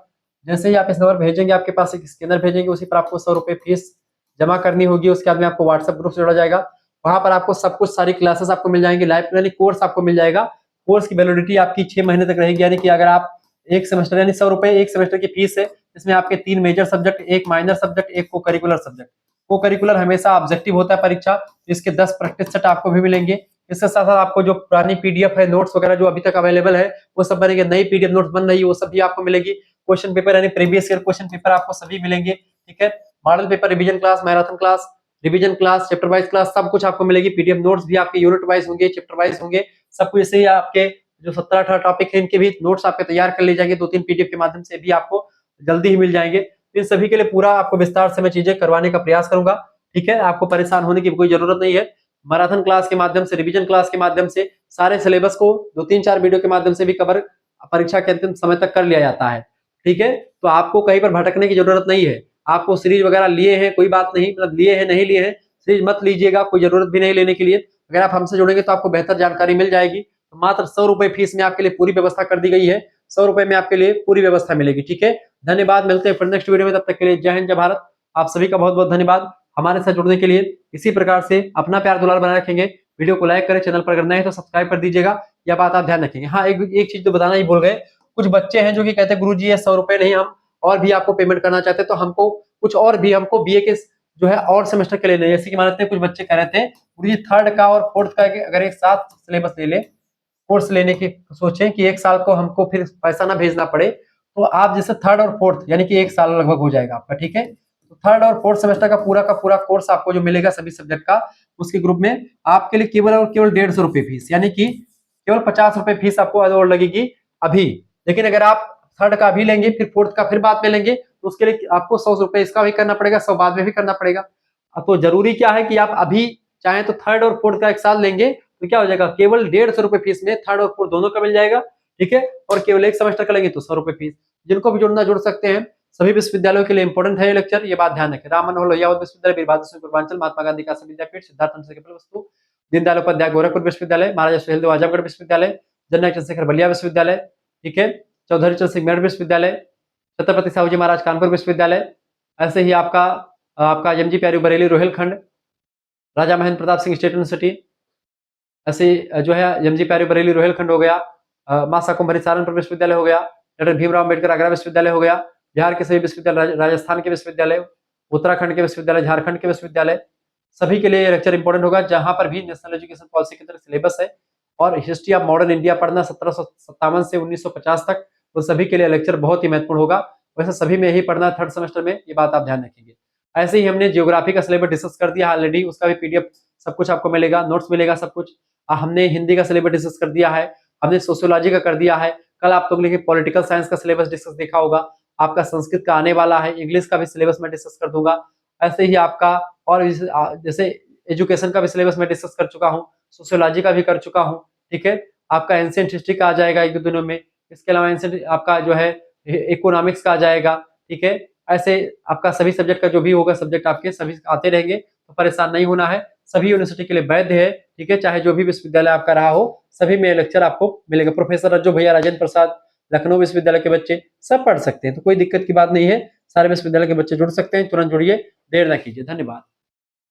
जैसे ही आप इस नंबर भेजेंगे, आपके पास एक स्कैनर भेजेंगे, उसी पर आपको 100 रुपए फीस जमा करनी होगी। उसके बाद में आपको व्हाट्सएप ग्रुप से जोड़ा जाएगा। वहां पर आपको सब कुछ, सारी क्लासेस आपको मिल जाएंगी, लाइव यानी कोर्स आपको मिल जाएगा। कोर्स की वैलिडिटी आपकी 6 महीने तक रहेगी। यानी कि अगर आप एक सेमेस्टर यानी 100 रुपए एक सेमेस्टर की फीस है, इसमें आपके 3 मेजर सब्जेक्ट, एक माइनर सब्जेक्ट, एक को करिकुलर सब्जेक्ट। को करिकुलर हमेशा ऑब्जेक्टिव होता है परीक्षा, इसके 10 प्रैक्टिस सेट आपको भी मिलेंगे। इसके साथ साथ आपको जो पुरानी पीडीएफ है, नोट्स वगैरह जो अभी तक अवेलेबल है, वो सब बनेंगे। नई पीडीएफ नोट्स बन रही है, वो सब भी आपको मिलेगी। क्वेश्चन पेपर यानी प्रीवियस ईयर क्वेश्चन पेपर आपको सभी मिलेंगे। ठीक है, model paper, revision class, marathon class, revision class, chapter wise class, सब कुछ आपको मिलेगी। पीडीएफ नोट्स भी आपके यूनिट वाइज होंगे, चैप्टर वाइज होंगे, सब कुछ। इससे आपके जो 17-18 टॉपिक है, इनके भी नोट्स आपके तैयार कर ले जाएंगे। 2-3 पीडीएफ के माध्यम से भी आपको जल्दी ही मिल जाएंगे। इन सभी के लिए पूरा आपको विस्तार से मैं चीजें करवाने का प्रयास करूंगा। ठीक है, आपको परेशान होने की कोई जरूरत नहीं है। मैराथन क्लास के माध्यम से, रिवीजन क्लास के माध्यम से सारे सिलेबस को 2-3-4 वीडियो के माध्यम से भी कवर परीक्षा के अंतिम समय तक कर लिया जाता है। ठीक है, तो आपको कहीं पर भटकने की जरूरत नहीं है। आपको सीरीज वगैरह लिए हैं, कोई बात नहीं, मतलब लिए हैं नहीं लिए हैं, सीरीज मत लीजिएगा, कोई जरूरत भी नहीं लेने के लिए। अगर आप हमसे जुड़ेंगे तो आपको बेहतर जानकारी मिल जाएगी। तो मात्र 100 रुपए फीस में आपके लिए पूरी व्यवस्था कर दी गई है। 100 रुपए में आपके लिए पूरी व्यवस्था मिलेगी। ठीक है, धन्यवाद। मिलते हैं फिर नेक्स्ट वीडियो में, तब तक के लिए जय हिंद, जय भारत। आप सभी का बहुत बहुत धन्यवाद हमारे साथ जुड़ने के लिए। इसी प्रकार से अपना प्यार दुलार बनाए रखेंगे। वीडियो को लाइक करें, चैनल पर अगर नए हैं तो सब्सक्राइब कर दीजिएगा। यह बात आप ध्यान रखेंगे। हाँ, एक चीज तो बताना ही भूल गए। कुछ बच्चे हैं जो कि कहते हैं गुरुजी ये 100 रुपए नहीं, हम और भी आपको पेमेंट करना चाहते हैं, तो हमको कुछ और भी हमको बीए के जो है और सेमेस्टर के लिए नहीं। जैसे कि मान लेते हैं कुछ बच्चे कह रहे थे गुरुजी 3rd का और 4th का अगर एक साथ सिलेबस ले ले, कोर्स लेने की सोचें कि एक साल को हमको फिर पैसा ना भेजना पड़े, तो आप जैसे 3rd और 4th यानी कि एक साल लगभग हो जाएगा आपका। ठीक है, तो 3rd और 4th सेमेस्टर का पूरा कोर्स आपको जो मिलेगा सभी सब्जेक्ट का, उसके ग्रुप में आपके लिए केवल और केवल 150 रुपए फीस, यानी कि केवल 50 रुपए फीस आपको और लगेगी अभी। लेकिन अगर आप 3rd का भी लेंगे, फिर 4th का फिर बाद में लेंगे, तो उसके लिए आपको 100 रुपए इसका भी करना पड़ेगा, 100 बाद में भी करना पड़ेगा। तो जरूरी क्या है कि आप अभी चाहे तो 3rd और 4th का एक साल लेंगे तो क्या हो जाएगा, केवल 150 रुपए फीस में 3rd और 4th दोनों का मिल जाएगा। ठीक है, और केवल एक सेमेस्टर का लेंगे तो 100 रुपए फीस। जिनको भी जुड़ना जुड़ सकते हैं। सभी विश्वविद्यालयों के लिए इंपॉर्टेंट है ये लेक्चर, ये बात ध्यान रखें। राम मनोहर लोहिया विश्वविद्यालय, वीरभद्र सिंह पूर्वांचल, महात्मा गांधी काशी विद्यापीठ, सिद्धार्थ वस्तु, दीनदयाल उपाध्याय गोरखपुर विश्वविद्यालय, महाराजा सुहेलदेव आजमगढ़ विश्वविद्यालय, जननायक चंद्रशेखर बलिया विश्वविद्यालय, ठीक है, चौधरी चरण सिंह मेरठ विश्वविद्यालय, छत्रपति साहू जी महाराज कानपुर विश्वविद्यालय, ऐसे ही आपका एमजी प्यारू बरेली रोहिलखंड, राजा महेंद्र प्रताप सिंह स्टेट यूनिवर्सिटी, ऐसे जो है एमजी प्यारू बरेली रोहिलखंड हो गया, मां शाकुंभरी सहारनपुर विश्वविद्यालय हो गया, डॉक्टर भीमराव अम्बेडकर आगरा विश्वविद्यालय हो गया, बिहार के सभी विश्वविद्यालय, राजस्थान के विश्वविद्यालय, उत्तराखंड के विश्वविद्यालय, झारखंड के विश्वविद्यालय, सभी के लिए ये लेक्चर इंपॉर्टेंट होगा। जहां पर भी नेशनल एजुकेशन पॉलिसी के अंदर सिलेबस है और हिस्ट्री ऑफ मॉडर्न इंडिया पढ़ना 1757 से 1950 तक, तो सभी के लिए लेक्चर बहुत ही महत्वपूर्ण होगा। वैसे सभी में ही पढ़ना थर्ड सेमेस्टर में, ये बात आप ध्यान रखेंगे। ऐसे ही हमने ज्योग्राफी का सिलेबस डिस्कस कर दिया ऑलरेडी, उसका भी पीडीएफ सब कुछ आपको मिलेगा, नोट्स मिलेगा सब कुछ। हमने हिंदी का सिलेबस डिस्कस कर दिया है, हमने सोशियोलॉजी का कर दिया है। कल आप लोग लेके पॉलिटिकल साइंस का सिलेबस डिस्कस देखा होगा, आपका संस्कृत का आने वाला है, इंग्लिश का भी सिलेबस मैं डिस्कस कर दूंगा। ऐसे ही आपका और जैसे एजुकेशन का भी सिलेबस मैं डिस्कस कर चुका हूँ, सोशियोलॉजी का भी कर चुका हूँ, ठीक है। आपका एंशिएंट हिस्ट्री का आ जाएगा एक दो दिनों में, इसके अलावा एंशिएंट आपका जो है इकोनॉमिक्स का आ जाएगा, ठीक है। ऐसे आपका सभी सब्जेक्ट का जो भी होगा, सब्जेक्ट आपके सभी आते रहेंगे, तो परेशान नहीं होना है। सभी यूनिवर्सिटी के लिए वैध है, ठीक है, चाहे जो भी विश्वविद्यालय आपका रहा हो, सभी में लेक्चर आपको मिलेगा। प्रोफेसर रज्जू भैया, राजेंद्र प्रसाद, लखनऊ विश्वविद्यालय के बच्चे सब पढ़ सकते हैं, तो कोई दिक्कत की बात नहीं है। सारे विश्वविद्यालय के बच्चे जुड़ सकते हैं, तुरंत जुड़िए, देर ना कीजिए। धन्यवाद।